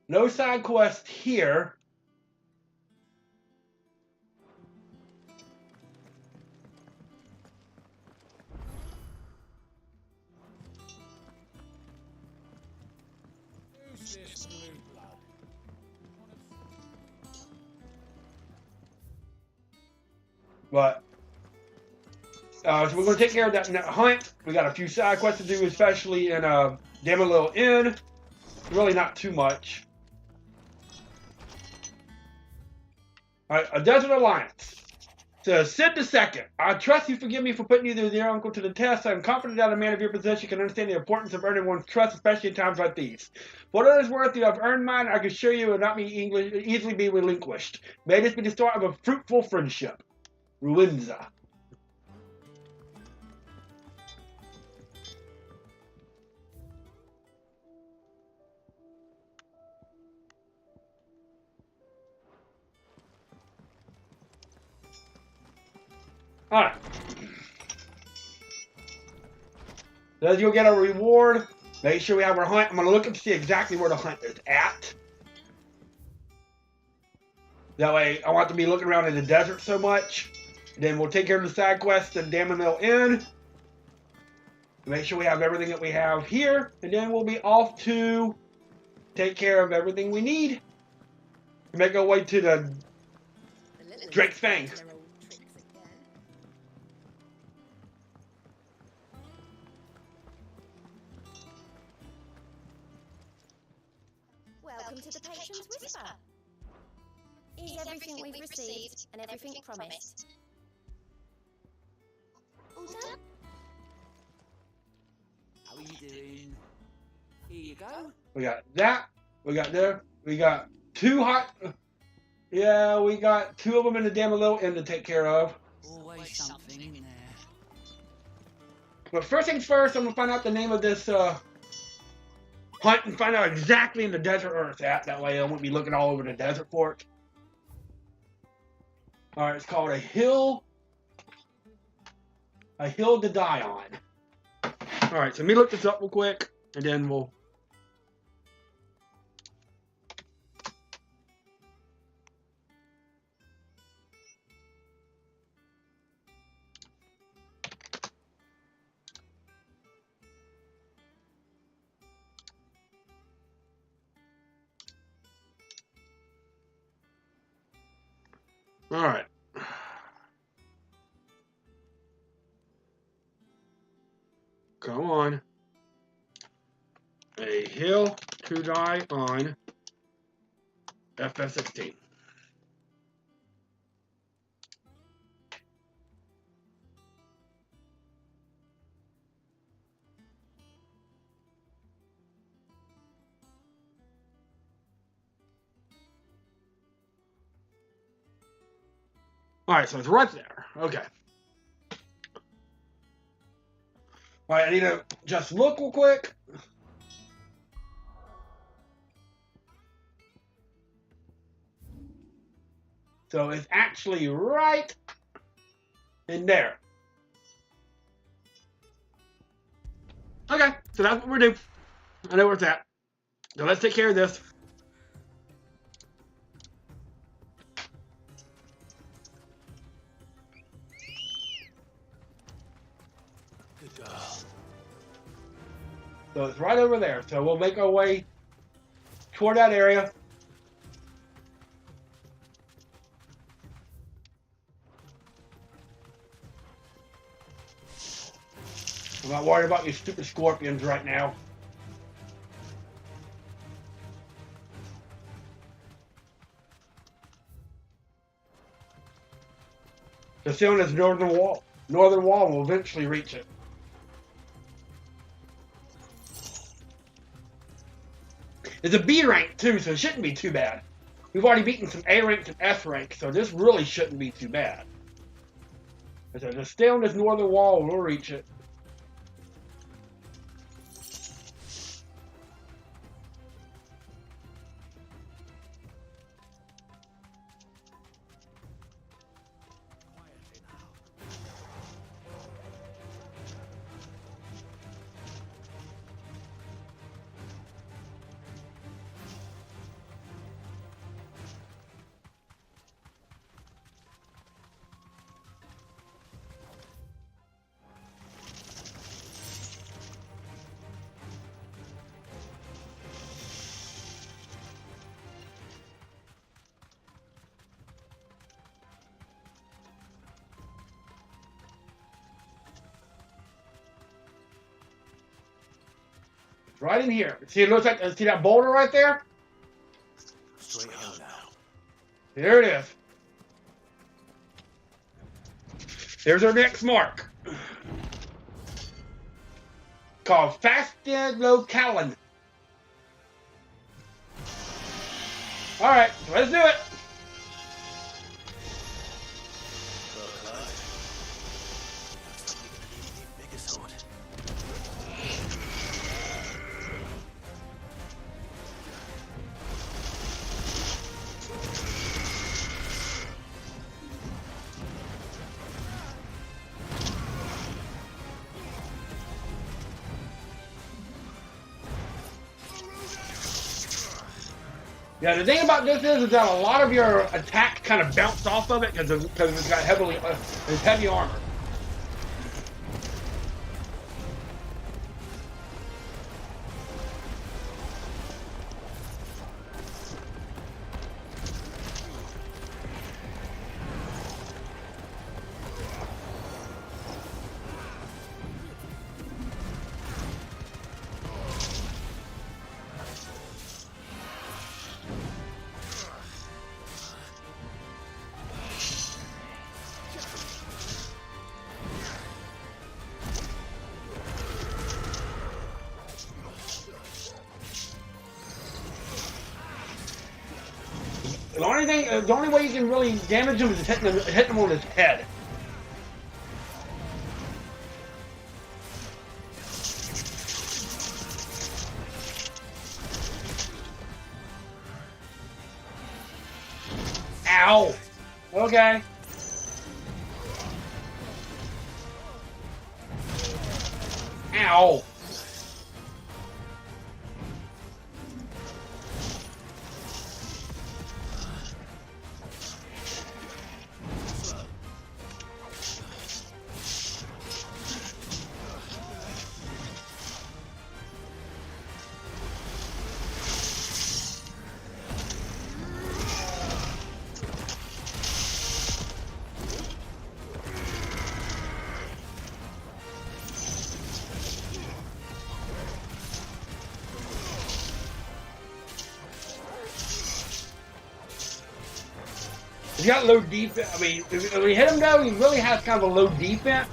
No side quest here. Who's this blue blood? But so we're going to take care of that hunt. We got a few side quests to do, especially in Damilil Inn. Really not too much. Alright, a Desert Alliance. To Sid II, I trust you forgive me for putting you and your uncle to the test. I am confident that a man of your position can understand the importance of earning one's trust, especially in times like these. For what it is worth, you have earned mine. I can assure you it will not be easily be relinquished. May this be the start of a fruitful friendship. Ruinza. Alright. So you'll get a reward. Make sure we have our hunt. I'm going to look and see exactly where the hunt is at. That way, I want to be looking around in the desert so much. Then we'll take care of the side quest in Damilil Inn. Make sure we have everything that we have here. And then we'll be off to take care of everything we need. Make our way to the Drake's Fang. Welcome to the Patron's Whisper. Here's everything we've received and everything promised. All done? How are you doing? Here you go. We got that. We got there. We got two hot. Yeah, we got two of them in the Damilil Inn to take care of. Always something in there. But first things first, I'm gonna find out the name of this hunt and find out exactly in the desert where it's at. That way I won't be looking all over the desert for it. Alright, it's called a hill to die on. Alright, so let me look this up real quick, and then we'll... Alright. Come on. A hill to die on. FS16. Alright, so it's right there. Okay. Alright, I need to just look real quick. So it's actually right in there. Okay, so that's what we're doing. I know where it's at. So let's take care of this. Good girl. So it's right over there. So we'll make our way toward that area. I'm not worried about these stupid scorpions right now. The ceiling is northern wall. Northern wall will eventually reach it. It's a B rank too, so it shouldn't be too bad. We've already beaten some A rank and F rank, so this really shouldn't be too bad. So just stay on this northern wall and we'll reach it. Right in here. See, it looks like, see that boulder right there? Straight home now. Here it is. There's our next mark. Called Fasted Localin. Alright, let's do it. Yeah, the thing about this is that a lot of your attacks kind of bounce off of it because it's got it's heavy armor. The only way you can really damage him is hitting him on his head. Ow! Okay. Ow! He's got low defense. I mean, if we hit him though, he really has kind of a low defense.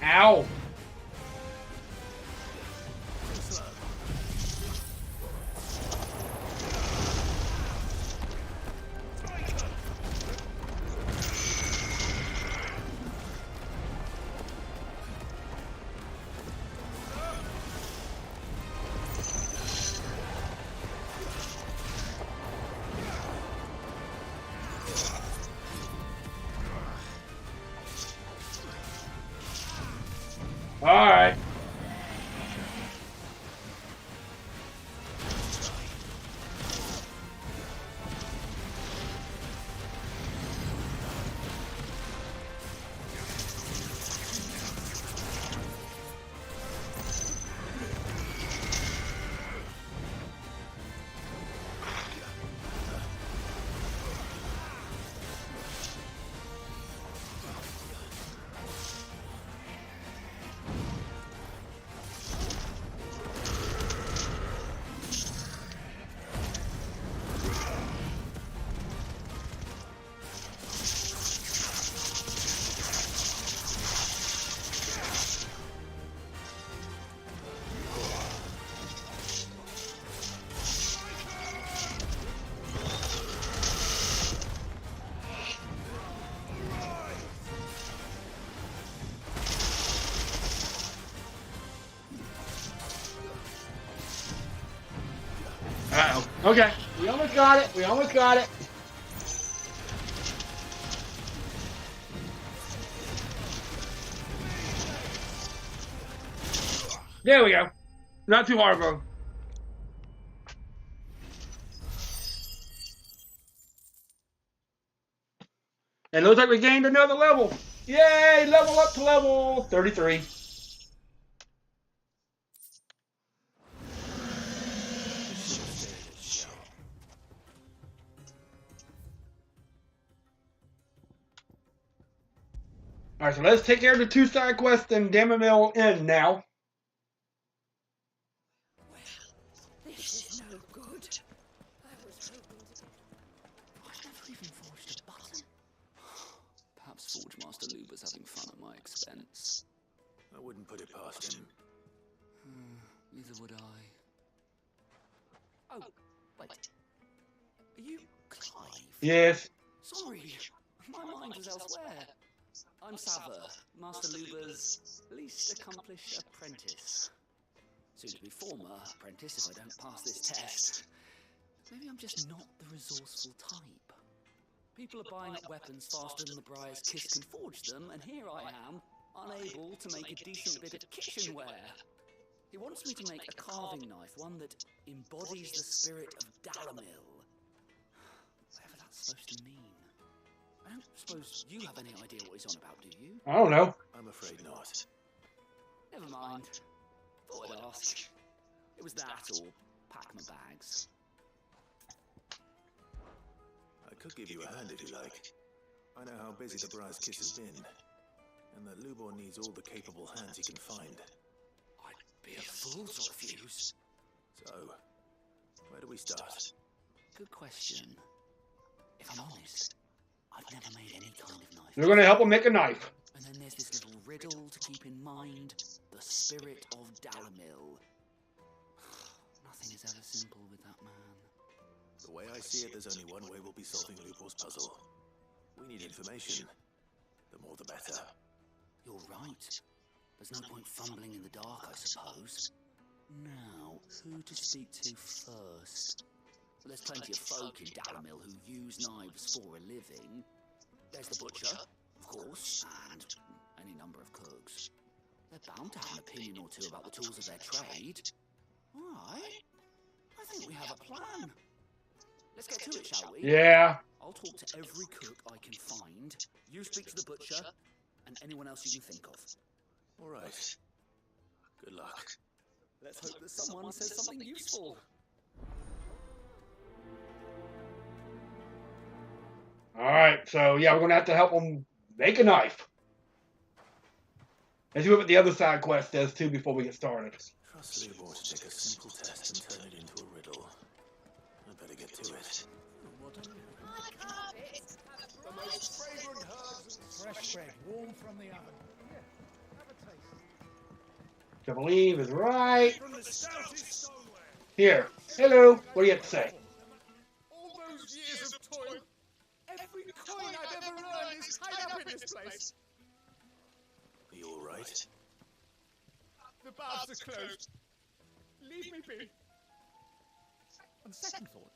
Ow! Alright. Uh-oh. Okay. We almost got it. We almost got it. There we go. Not too hard, bro. And looks like we gained another level. Yay! Level up to level 33. Alright, so let's take care of the 2 side quests in Damilil Inn now. This is no good. I was hoping to... I've never even forged a button. Perhaps Forge Master Luber's having fun at my expense. I wouldn't put it past him. Neither would I. Oh, wait. Are you Clive? Yes. Sorry, my mind was elsewhere. I'm Sava, Master Luber's least accomplished apprentice. Soon to be former apprentice if I don't pass this test. Maybe I'm just not the resourceful type. People are buying up weapons faster than the Briar's Kiss can forge them, and here I am, unable to make a decent bit of kitchenware. He wants me to make a carving knife, one that embodies the spirit of Damilil. Whatever that's supposed to mean. I don't suppose you have any idea what he's on about, do you? I don't know. I'm afraid not. Never mind. Thought I'd ask. It was that or pack my bags. I could give you a hand if you like. I know how busy the Briar's Kiss has been, and that Lubor needs all the capable hands he can find. I'd be a fool to refuse. So, where do we start? Good question. If I'm honest, I've never made any kind of knife. We're going to help him make a knife. And then there's this little riddle to keep in mind. The spirit of Damilil. Nothing is ever simple with that man. The way I see it, there's only one way we'll be solving Lubor's puzzle. We need information. The more the better. You're right. There's no point fumbling in the dark, I suppose. Now, who to speak to first? Well, there's plenty of folk in Damilil who use knives for a living. There's the butcher, of course, and any number of cooks. They're bound to have an opinion or two about the tools of their trade. Alright. I think we have a plan. Let's get to it, shall we? Yeah. I'll talk to every cook I can find. You speak to the butcher, and anyone else you can think of. Alright. Good luck. Let's hope that someone says something useful. Alright, so yeah, we're going to have to help him make a knife. Let's see what the other side quest does too before we get started. Trust Lubor to take a simple test and turn it into a riddle. I better get to it. My carpet. The most fragrant herbs and fresh bread, warm from the oven. Here, have a taste. I believe is right. From the stoutest stoneware. Here. Hello. What do you have to say? All those years of toil, every coin I've ever earned is tied up in this place. Are you alright? The baths are closed. Leave me be. On second thought,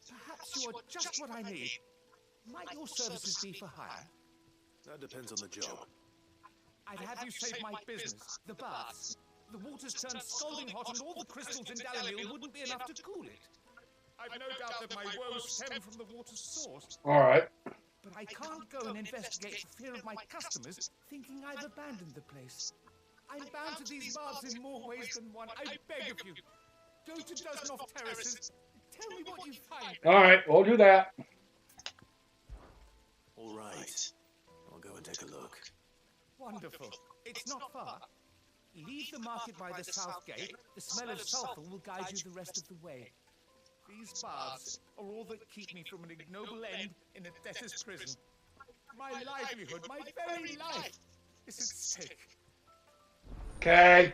perhaps you are just what I need. Might your services be for hire? That depends on the job. I'd have you save my business, the baths. The water's turned scalding hot and all the crystals in Damilil wouldn't be enough to cool it. I've no doubt that my woes stem from the water's source. Alright. But I can't go and investigate for fear of my customers thinking I've abandoned the place. I'm bound to these baths in more ways than one. I beg of you. Go to Dusnoff Terraces. Tell me what you find. Alright, we'll do that. Alright. I'll go and take a look. Wonderful. It's not far. Leave the market by the south gate. The smell of sulphur will guide you the rest of the way. These baths are all that keep me from an ignoble end in a debtor's prison. My livelihood, my very life, is at stake. Okay.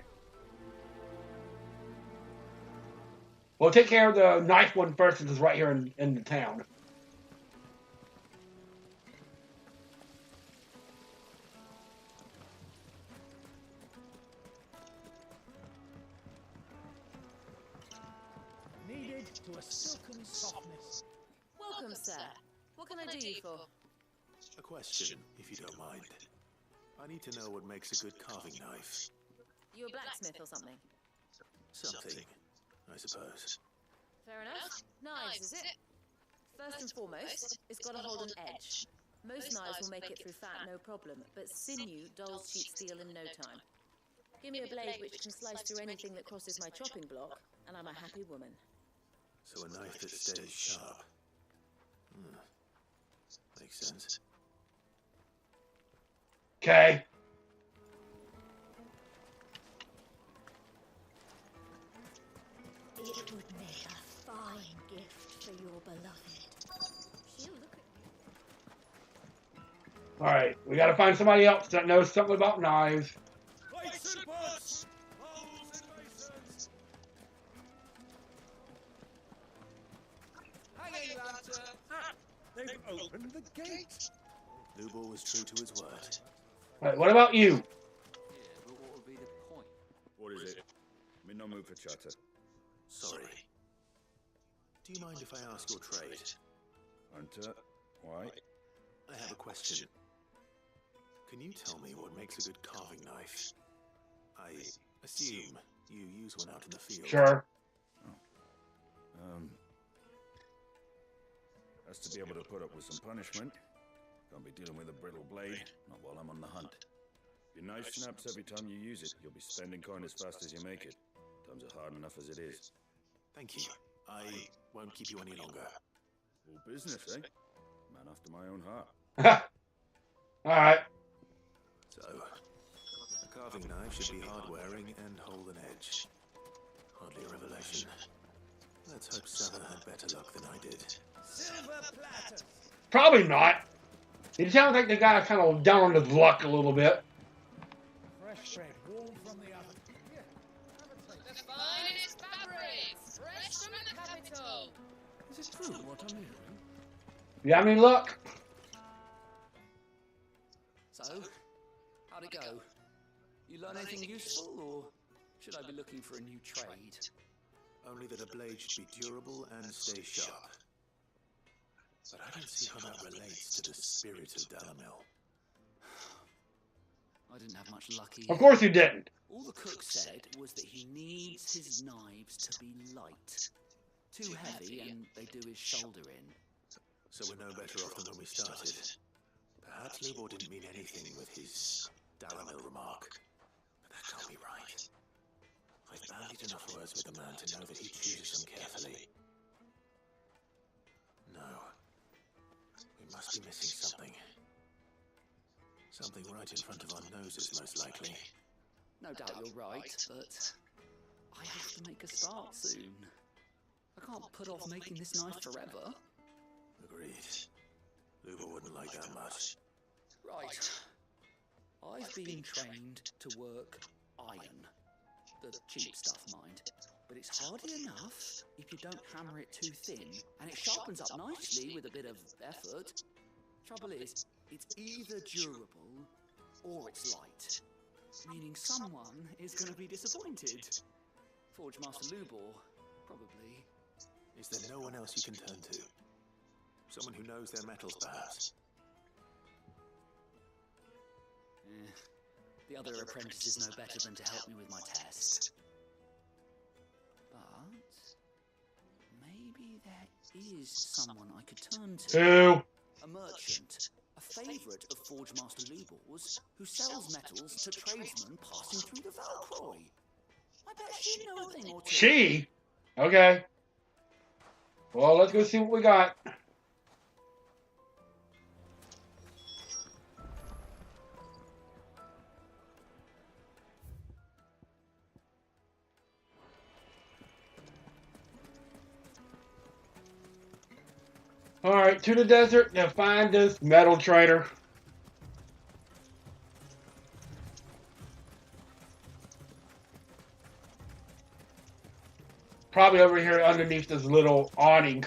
We'll take care of the knife one first, since it's right here in the town. Needed to a silken softness. Welcome, sir. What can I do you for? A question, if you don't mind. I need to know what makes a good carving knife. You a blacksmith or something? Something, I suppose. Fair enough. Knives, is it? First and foremost, it's got to hold an edge. Most knives will make it through fat, no problem, but sinew dulls cheap steel in no time. Give me a blade which can slice through anything that crosses my chopping block, and I'm a happy woman. So a knife that stays sharp. Makes sense. Okay. It would make a fine gift for your beloved. She'll look at you. All right, we got to find somebody else that knows something about knives. Plates and pots! Bowls and basins! Hanging lantern! They've opened the gate! Lubor was true to his word. All right, what about you? Yeah, but what would be the point? What is it? I'm in no mood for chatter. Sorry. Do you mind if I ask your trade? Hunter, why? I have a question. Can you tell me what makes a good carving knife? I assume you use one out in the field. Sure. Has to be able to put up with some punishment. Can't be dealing with a brittle blade, not while I'm on the hunt. If your knife snaps every time you use it, you'll be spending coin as fast as you make it. Times are hard enough as it is. Thank you. I won't keep you any longer. All business, eh? Man after my own heart. All right. So, a carving knife should be hard-wearing and hold an edge. Hardly a revelation. Let's hope Sever had better luck than I did. Silver platter! Probably not. It sounds like the guy kind of down on his luck a little bit. Fresh bread, warm from the oven. The finest fabrics, fresh from the capital. Is it true what I'm hearing? You got any luck? So, how'd it go? You learn anything useful, or should I be looking for a new trade? Only that a blade should be durable and stay sharp. But I don't see how that relates to the spirit of Damilil. I didn't have much luck either. Of course you didn't. All the cook said was that he needs his knives to be light. Too heavy and they do his shoulder in. So we're no better off than when we started. Perhaps Lubor didn't mean anything with his Damilil remark. But that can't be right. I've bandied enough words with the man to know that he chooses them carefully. No. We must be missing something. Something right in front of our noses, most likely. No doubt you're right, but I have to make a start soon. I can't put off making this knife forever. Agreed. Lubor wouldn't like that much. Right. I've been trained to work iron. The cheap stuff, mind. But it's hardly enough if you don't hammer it too thin, and it sharpens up nicely with a bit of effort. Trouble is, it's either durable or it's light, meaning someone is going to be disappointed. Forge Master Lubor, probably. Is there no one else you can turn to? Someone who knows their metals, perhaps? The other apprentices know better than to help me with my test. But maybe there is someone I could turn to. Who? A merchant, a favourite of Forge Master Lubor's, who sells metals to tradesmen passing through the Valcroy. I bet she'd know a thing or two. She? Okay. Well, let's go see what we got. Alright, to the desert to find this metal trader. Probably over here underneath this little awning.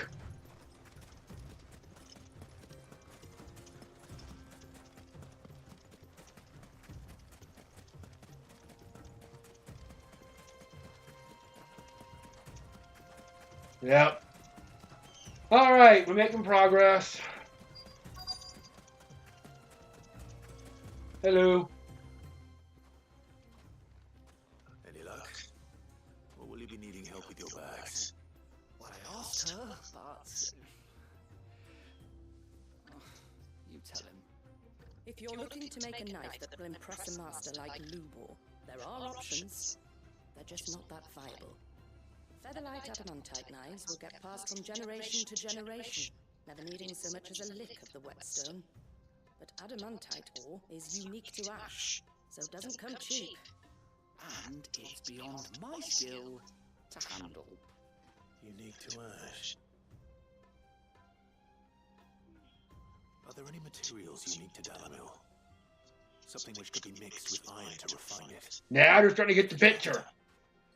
Yep. Alright, we're making progress. Hello. Any luck? What will you asked her, but... you tell him. If you're looking to make a knife that will impress a master like Lubor, there are options. They're just not that viable. Featherlight adamantite knives will get passed from generation to generation, never needing so much as a lick of the whetstone. But adamantite ore is unique to ash, so it doesn't come cheap. And it's beyond my skill to handle. Unique to ash. Are there any materials unique to Damilil? Something which could be mixed with iron to refine it? Now they're starting to get the picture.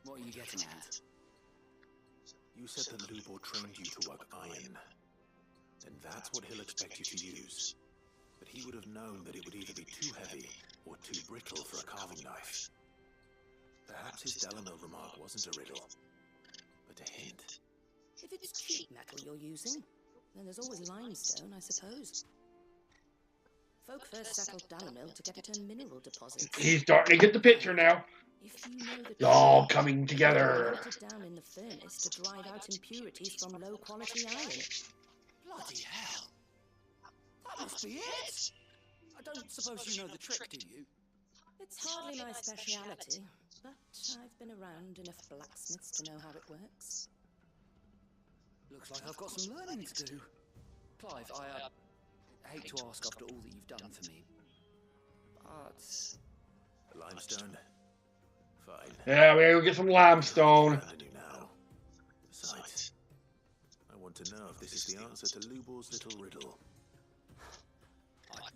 What are you getting at? You said that Lubor trained you to work iron. Then that's what he'll expect you to use. But he would have known that it would either be too heavy or too brittle for a carving knife. Perhaps his Damilil remark wasn't a riddle, but a hint. If it's cheap metal you're using, then there's always limestone, I suppose. Folk first settled Damilil to get at her mineral deposits. He's starting to get the picture now. If you know the It's all coming together. Put it down in the furnace to drive out impurities from low-quality iron. Bloody hell! That must be it! I don't suppose you know the trick, do you? It's hardly my speciality, but I've been around enough blacksmiths to know how it works. Looks like I've got some learning to do. Clive, I hate to ask after all that you've done for me, but... Limestone? Fine. Yeah, we're gonna get some limestone. Besides, I want to know if this is the answer to Lubor's little riddle.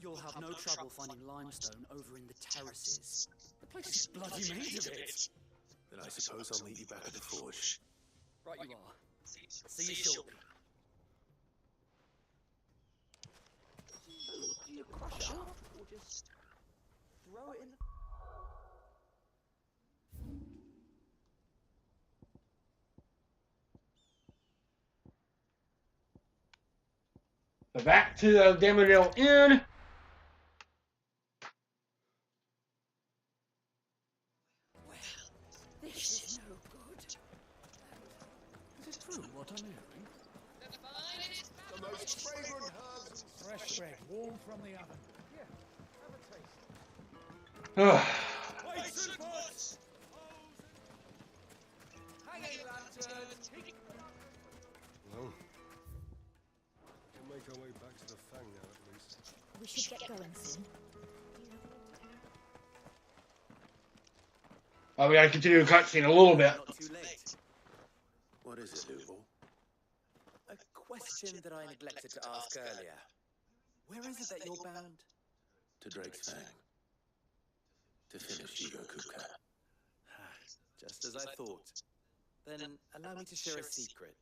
You'll have no trouble finding limestone over in the terraces. The place is bloody made of it. Then I suppose I'll meet you back at the forge. Right you are. See you shortly. Do you crush it up or just throw it in the... So back to the Damilil Inn. This is no good. Is it true what I'm hearing? The most fragrant herbs. Fresh bread, warm from the oven. Here, have a taste. Plates and pots! Hanging lanterns! Well, we'll make our way back to the Fang now, at least. We should get going soon. Oh, we gotta continue the cutscene a little bit. Not too late. What is it, Lubor? A question that I neglected to ask earlier. Where is it that you're bound? To Drake's Fang. To finish Hugo Kupka. Just as I thought. Then allow me to share a secret.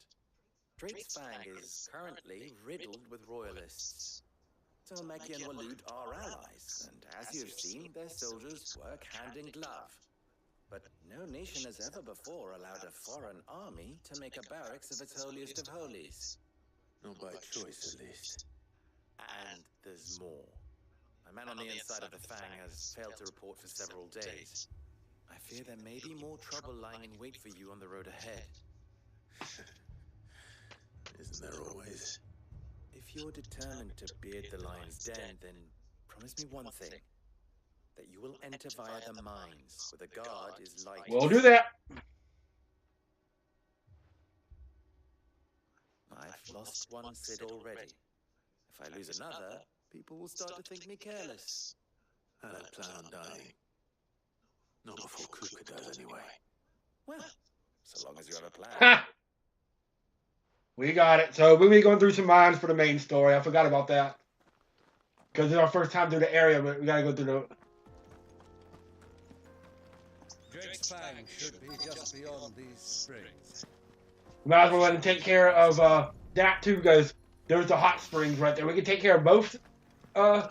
Drake's Fang is currently riddled with royalists. Tolmeki and Waloed are allies, and as you have seen, their soldiers work hand in glove. But no nation has ever before allowed a foreign army to make a barracks of its holiest of holies. Not by choice, at least. And there's more. A man on the inside of the Fang has failed to report for several days. I fear there may be more trouble lying in wait for you on the road ahead. Isn't there always? If you're determined to beard the lion's den, then promise me one thing. That you will enter via the mines, where the guard is like... We'll do that. I've lost one Cid already. If I lose another, people will start to think me careless. I don't plan on dying. Not before Kupka does, anyway. Well, so long as you have a plan. Ha! We got it. So we'll be going through some mines for the main story. I forgot about that. Because it's our first time through the area, but we gotta go through the... Drake's Fang should be just beyond these springs. We might as well let him take care of that too, because there's the hot springs right there. We can take care of both. One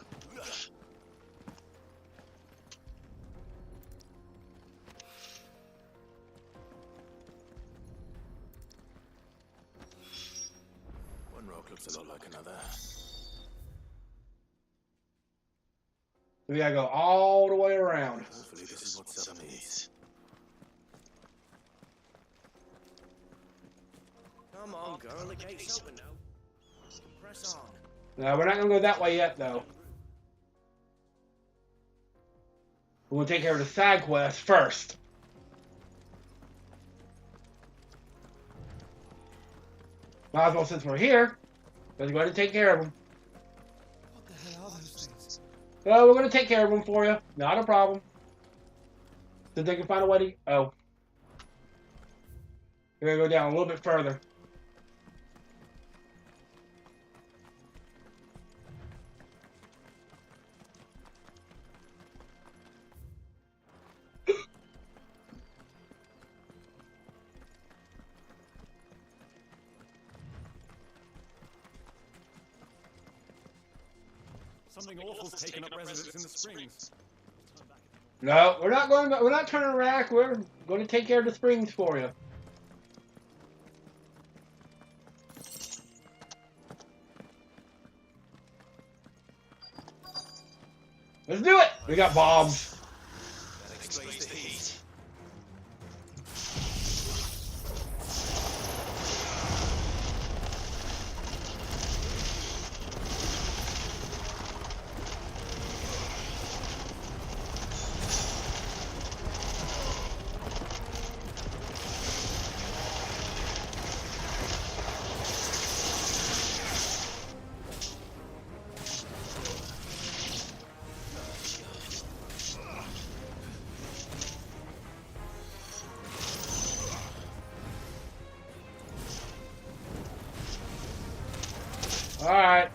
rock looks a lot like another. We gotta go all the way around. Hopefully this is what Southern needs. Come on, girl, the gate's open now. Press on. No, we're not gonna go that way yet, though. We're gonna take care of the side quest first. Might as well, since we're here, let's go ahead and take care of them. What the hell are those things? Well, we're gonna take care of them for you. Not a problem. So they can find a way to. Oh. We're gonna go down a little bit further. Something awful's taken up residence in the springs. No, we're not going. We're not turning back. We're going to take care of the springs for you. Let's do it. We got bombs. That explains the heat. All right.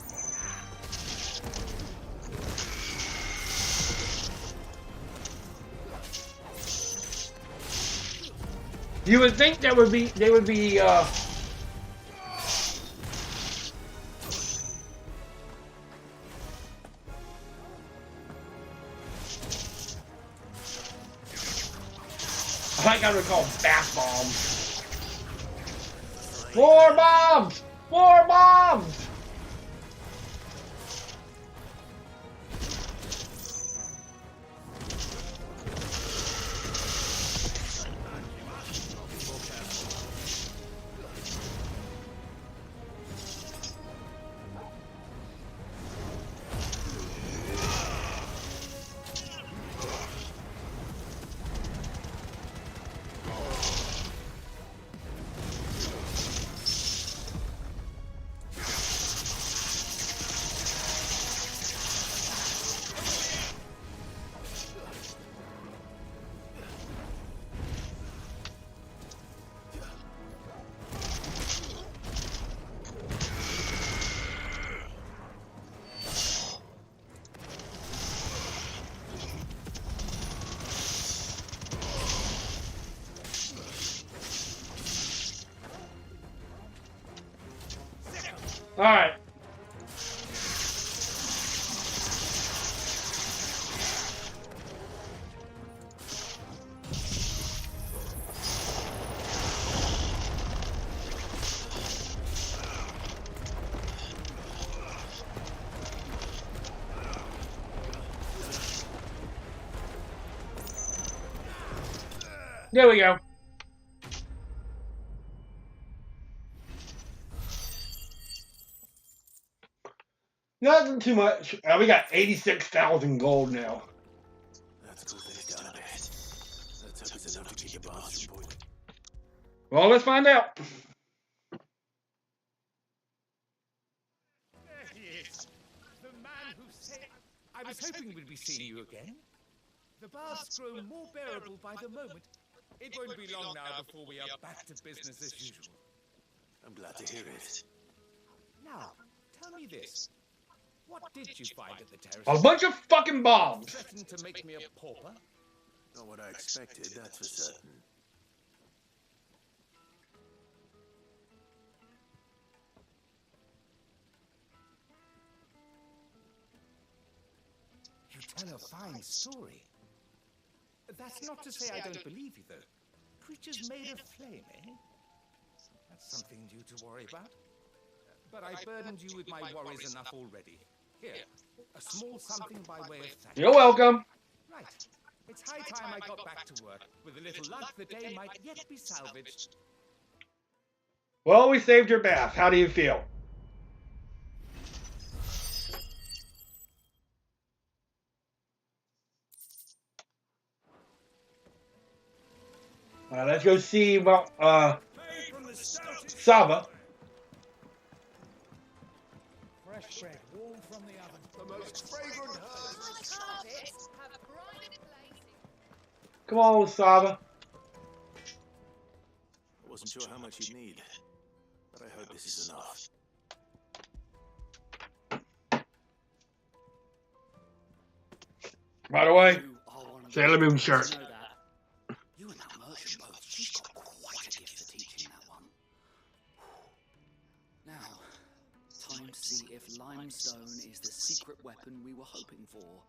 You would think they would be. I gotta call bath bombs. More bombs! More bombs! All right. There we go. Nothing too much. We got 86,000 gold now. That's cool things down a bit. Let's hope it's enough to keep the boss from point. Well, let's find out. There he is. The man who said... I was hoping we'd be seeing you again. The bath's grown more bearable by the moment. It won't be long now before we are back to business as usual. I'm glad to hear it. Now, tell me this. What did you find at the terrace? A bunch of fucking bombs. Threatened to make me a pauper? Not what I expected, that's for certain. You tell a fine story. That's not to say I don't believe you, though. Creatures made of flame, eh? That's something you to worry about. But I burdened you with my worries enough already. Here, a small something by way of thanks. You're welcome. Right. It's high time I got back to work. With a little luck, the day might yet be salvaged. Well, we saved your bath. How do you feel? Let's go see about Saba. Fresh bread, warm from the oven. The most fragrant herbs. Come on, Saba. I wasn't sure how much you'd need, but I hope this is enough. By the way, Sailor Moon shirt. You and that merchant both, she's got quite a gift for teaching, that one. Now, time to see if limestone is the secret weapon we were hoping for.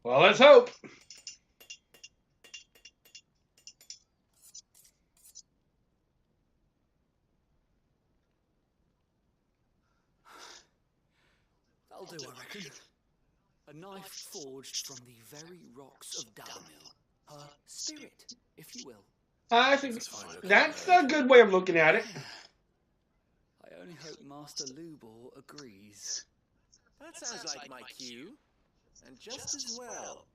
Well, let's hope. That'll do, I reckon. A knife forged from the very rocks of Damilil. Her spirit, if you will. I think that's a good way of looking at it. I only hope Master Lubor agrees. That sounds like my cue. And just as well.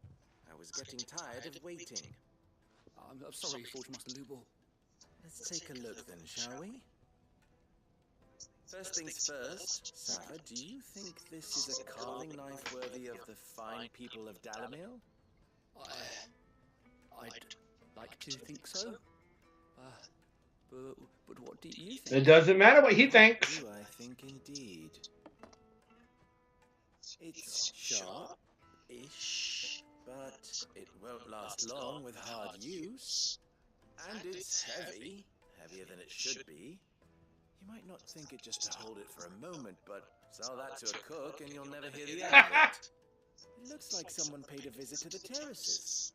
I was getting tired of waiting. I'm sorry, Forge Master Lubor. Let's take a look then, shall we? First things first, Sava, do you think this is a carving knife worthy of the fine people of Damilil? I'd like to think so. But what do you think? It doesn't matter what he thinks. Do I think indeed? It's sharp-ish, but it won't last long with hard use. And it's heavy, heavier than it should be. You might not think it just to hold it for a moment, but sell that to a cook and you'll never hear the end of it. It looks like someone paid a visit to the terraces.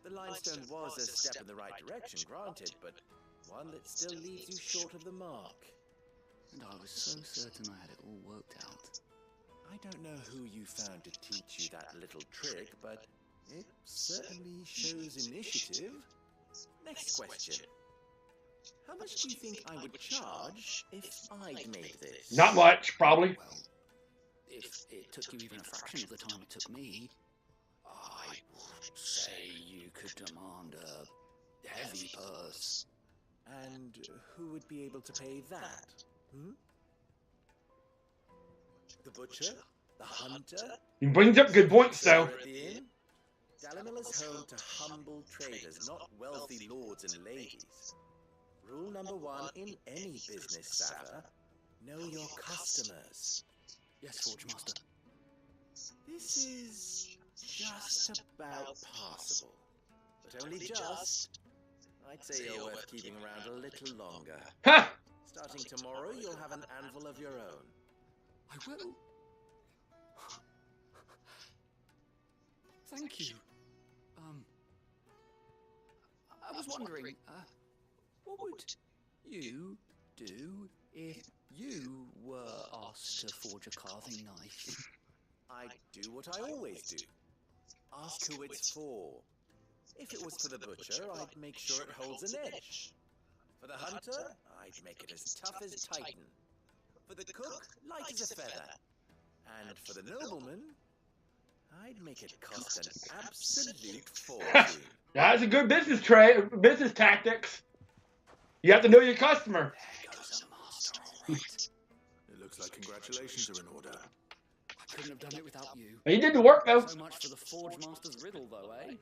The limestone was a step in the right direction, granted, but one that still leaves you short of the mark. And I was so certain I had it all worked out. I don't know who you found to teach you that little trick, but it certainly shows initiative. Next question. How much do you think I would charge if I'd made this? Not much, probably. Well, if it took you even a fraction of the time it took me, I would say you could demand a heavy purse. And who would be able to pay that? The butcher? The hunter? He brings up good points, though. Damilil is home to humble traders, not wealthy lords and ladies. Rule number 1 in any business, Sava, know your customers. Yes, Forge Master. This is just about passable, but only just. I'd say you're worth keeping around a little longer. Ha! Starting tomorrow, you'll have an anvil of your own. I will. Thank you. I was wondering, what would you do if you were asked to forge a carving knife? I'd do what I always do. Ask who it's for. If it was for the butcher, I'd make sure it holds an edge. For the hunter, I'd make it as tough as Titan. For the cook, light as a feather. And for the nobleman, I'd make it cost an absolute fortune. That's a good business tactics. You have to know your customer. It looks like congratulations are in order. I couldn't have done it without you. He did the work, though. So much for the Forge Master's riddle, though, eh?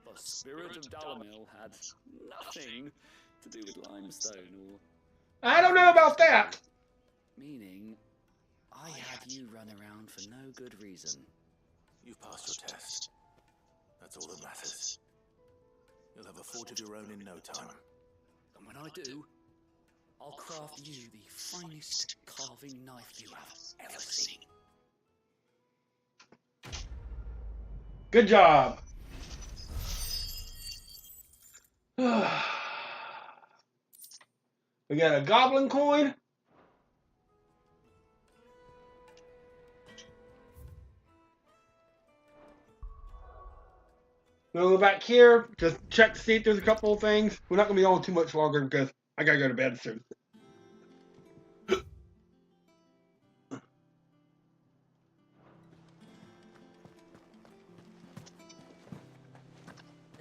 The spirit of Damilil had nothing to do with limestone, or... I don't know about that. Meaning, I had you run around for no good reason. You've passed your test. That's all that matters. You'll have a forge of your own in no time. And when I do, I'll craft you the finest carving knife you have ever seen. Good job. We got a goblin coin. We'll go back here, just check to see if there's a couple of things. We're not going to be on too much longer because I got to go to bed soon. The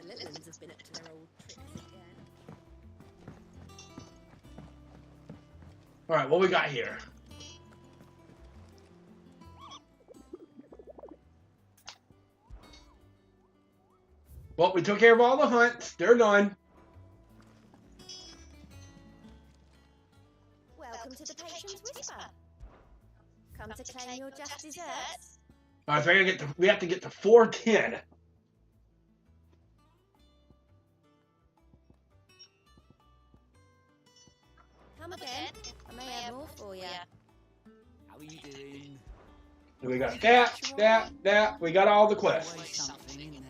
Littlands have been up to their old tricks again. Alright, what we got here? Well, we took care of all the hunts. They're done. Welcome to the Patron's Whisper. Come to claim your just desserts. Alright, so we have to get to 410. Come again. I may have more for you. How are you doing? We got that. We got all the quests. Something in there.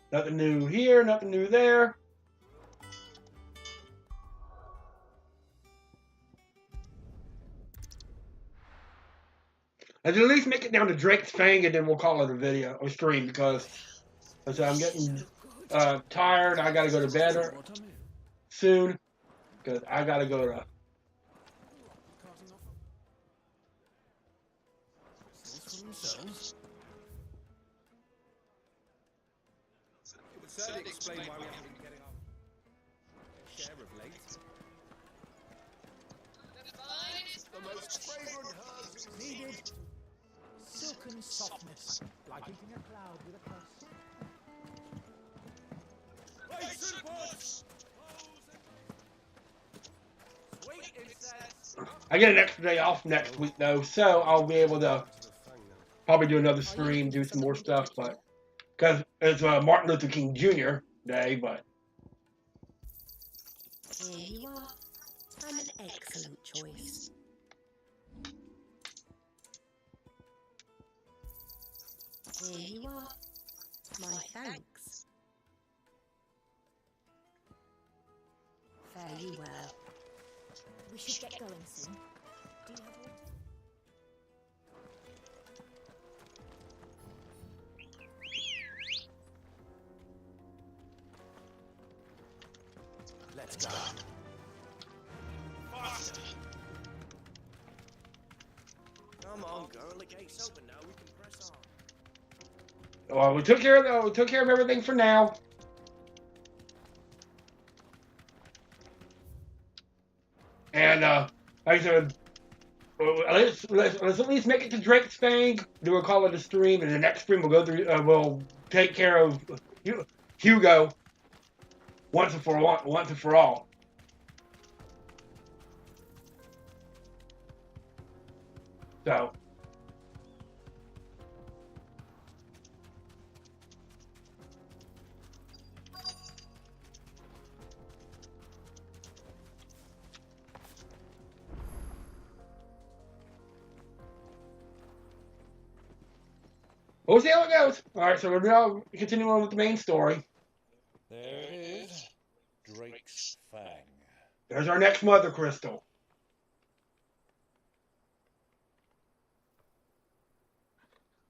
Nothing new here, nothing new there. Let's at least make it down to Drake's Fang and then we'll call it a video or stream because I said I'm getting tired. I gotta go to bed soon because I gotta go to. It would certainly explain why we haven't been getting our share of late. The most fragrant herbs Needed silken softness, like eating a cloud with a crust. Sweet incense. I get an extra day off next week though, so I'll be able to probably do another stream, do some more stuff, but because it's Martin Luther King Jr. Day, but. Here you are. I'm an excellent choice. Here you are. My thanks. Fare you well. We should get going soon. Do you have water? Let's go. Faster! Come on, girl. The gate's open now. We can press on. Well, we took care of everything for now. And like I said, let's at least make it to Drake's Fang. Then we'll call it a stream, and the next stream we'll go through. We'll take care of Hugo once and for all. So. We'll see how it goes. Alright, so we're now continuing on with the main story. There it is. Drake's Fang. There's our next mother crystal.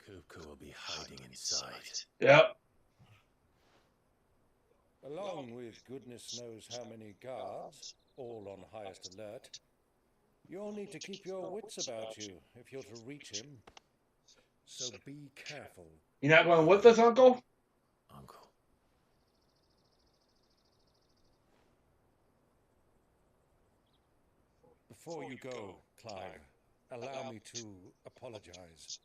Cuckoo will be hiding inside. Yep. Along with goodness knows how many guards, all on highest alert, you'll need to keep your wits about you if you're to reach him. So be careful. You're not going with us, Uncle? Uncle. Before you go, Clive, allow me to apologize.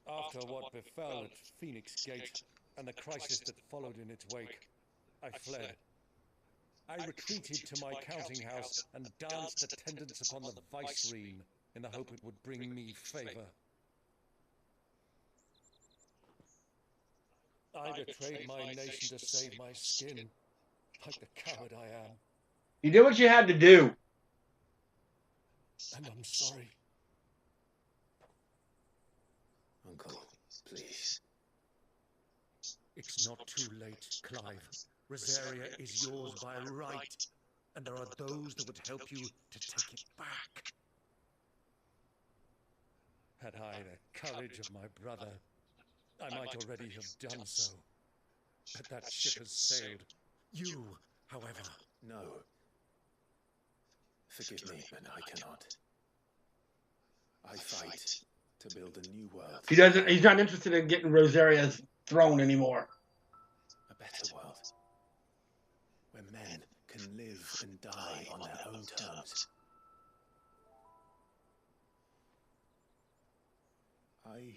After what befell at Phoenix Gate and the crisis that followed in its wake, I fled. I retreated to my counting house and danced attendance upon the vicereine in the hope it would bring me favor. I betrayed my nation to save my skin, like the coward I am. You did what you had to do. And I'm sorry. Uncle, please. It's not too late, Clive. Rosaria is yours by right, and there are those that would help you to take it back. Had I the courage of my brother, I might already have done so. But that ship has sailed. You, however... No. Forgive me, but I cannot. I fight to build a new world. He's not interested in getting Rosaria's throne anymore. A better world. Where men can live and die on their own terms. I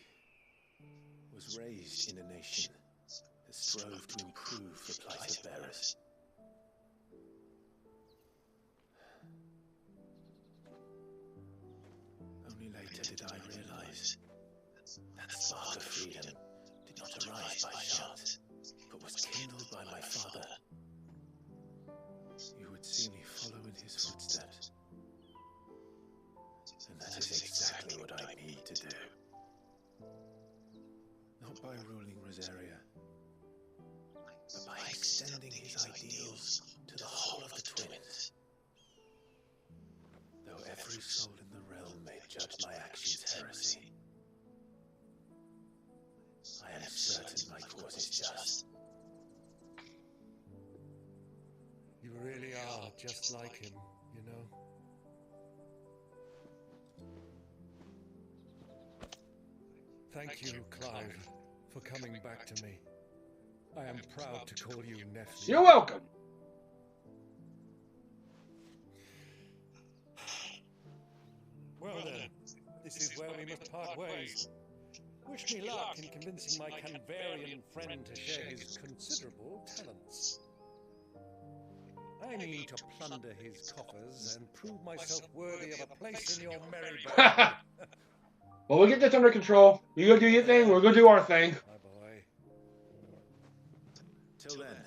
was raised in a nation that strove to improve the plight of bearers. Only later did I realize that spark of freedom did not arise by chance, but was kindled by my father. You would see me follow in his footsteps. And that is exactly what I need to do. Not by ruling Rosaria, but by extending his ideals to the whole of the twins. Though every soul in the realm may judge my actions heresy, I am certain my course is just. You really are just like him, you know. Thank you, Clive, for coming back to me. I am proud to call you nephew. You're welcome. Well then, this is where we must part ways. Wish me luck in convincing my Canvarian friend to share his considerable talents. I mean to plunder his coffers and prove myself worthy of a place in your merry band. Well, we'll get this under control. You go do your thing, we're gonna do our thing. My boy. Till then,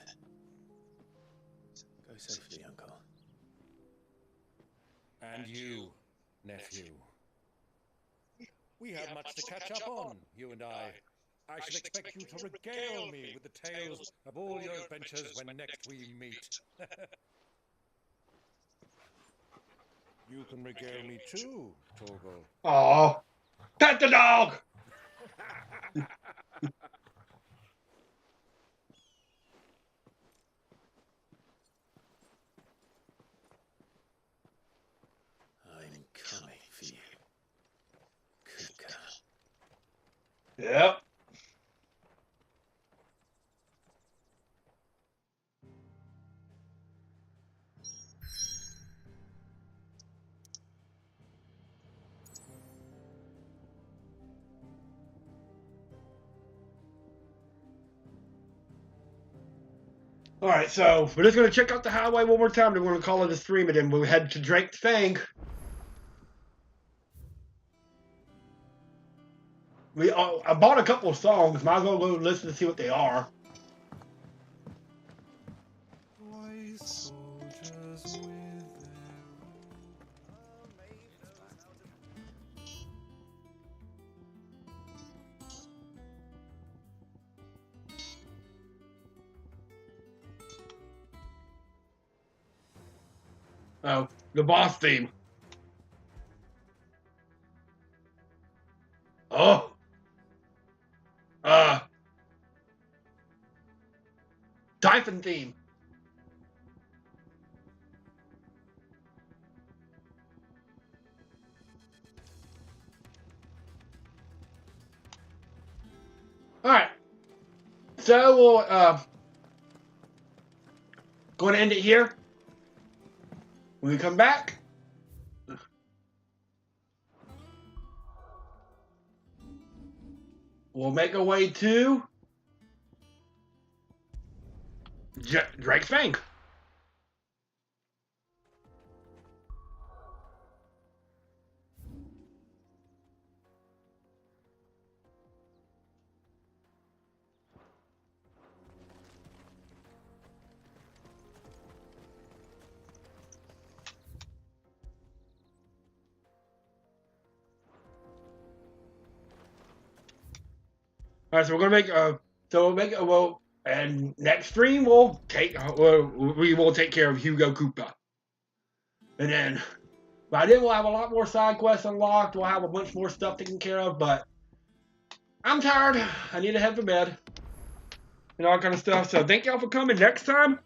go safely, Uncle. And you, nephew. We have much to catch up on, you and I. I shall expect you to regale me with the tales of all your adventures when next we meet. You can regale me too, Torgal. Aww. Pet the dog! I'm coming for you, Kuka. Yep. Alright, so we're just going to check out the highway one more time. Then we're going to call it a stream, and then we'll head to Drake's Fang. I bought a couple of songs. Might as well go listen to see what they are. Oh, the boss theme. Oh. Typhon theme. Alright. So we'll going to end it here. When we come back, we'll make our way to Drake's Fang. All right, so we're gonna make and next stream we will take care of Hugo Koopa, and then By then, we'll have a lot more side quests unlocked. We'll have a bunch more stuff taken care of, but I'm tired. I need to head to bed. And all that kind of stuff. So thank y'all for coming. Next time,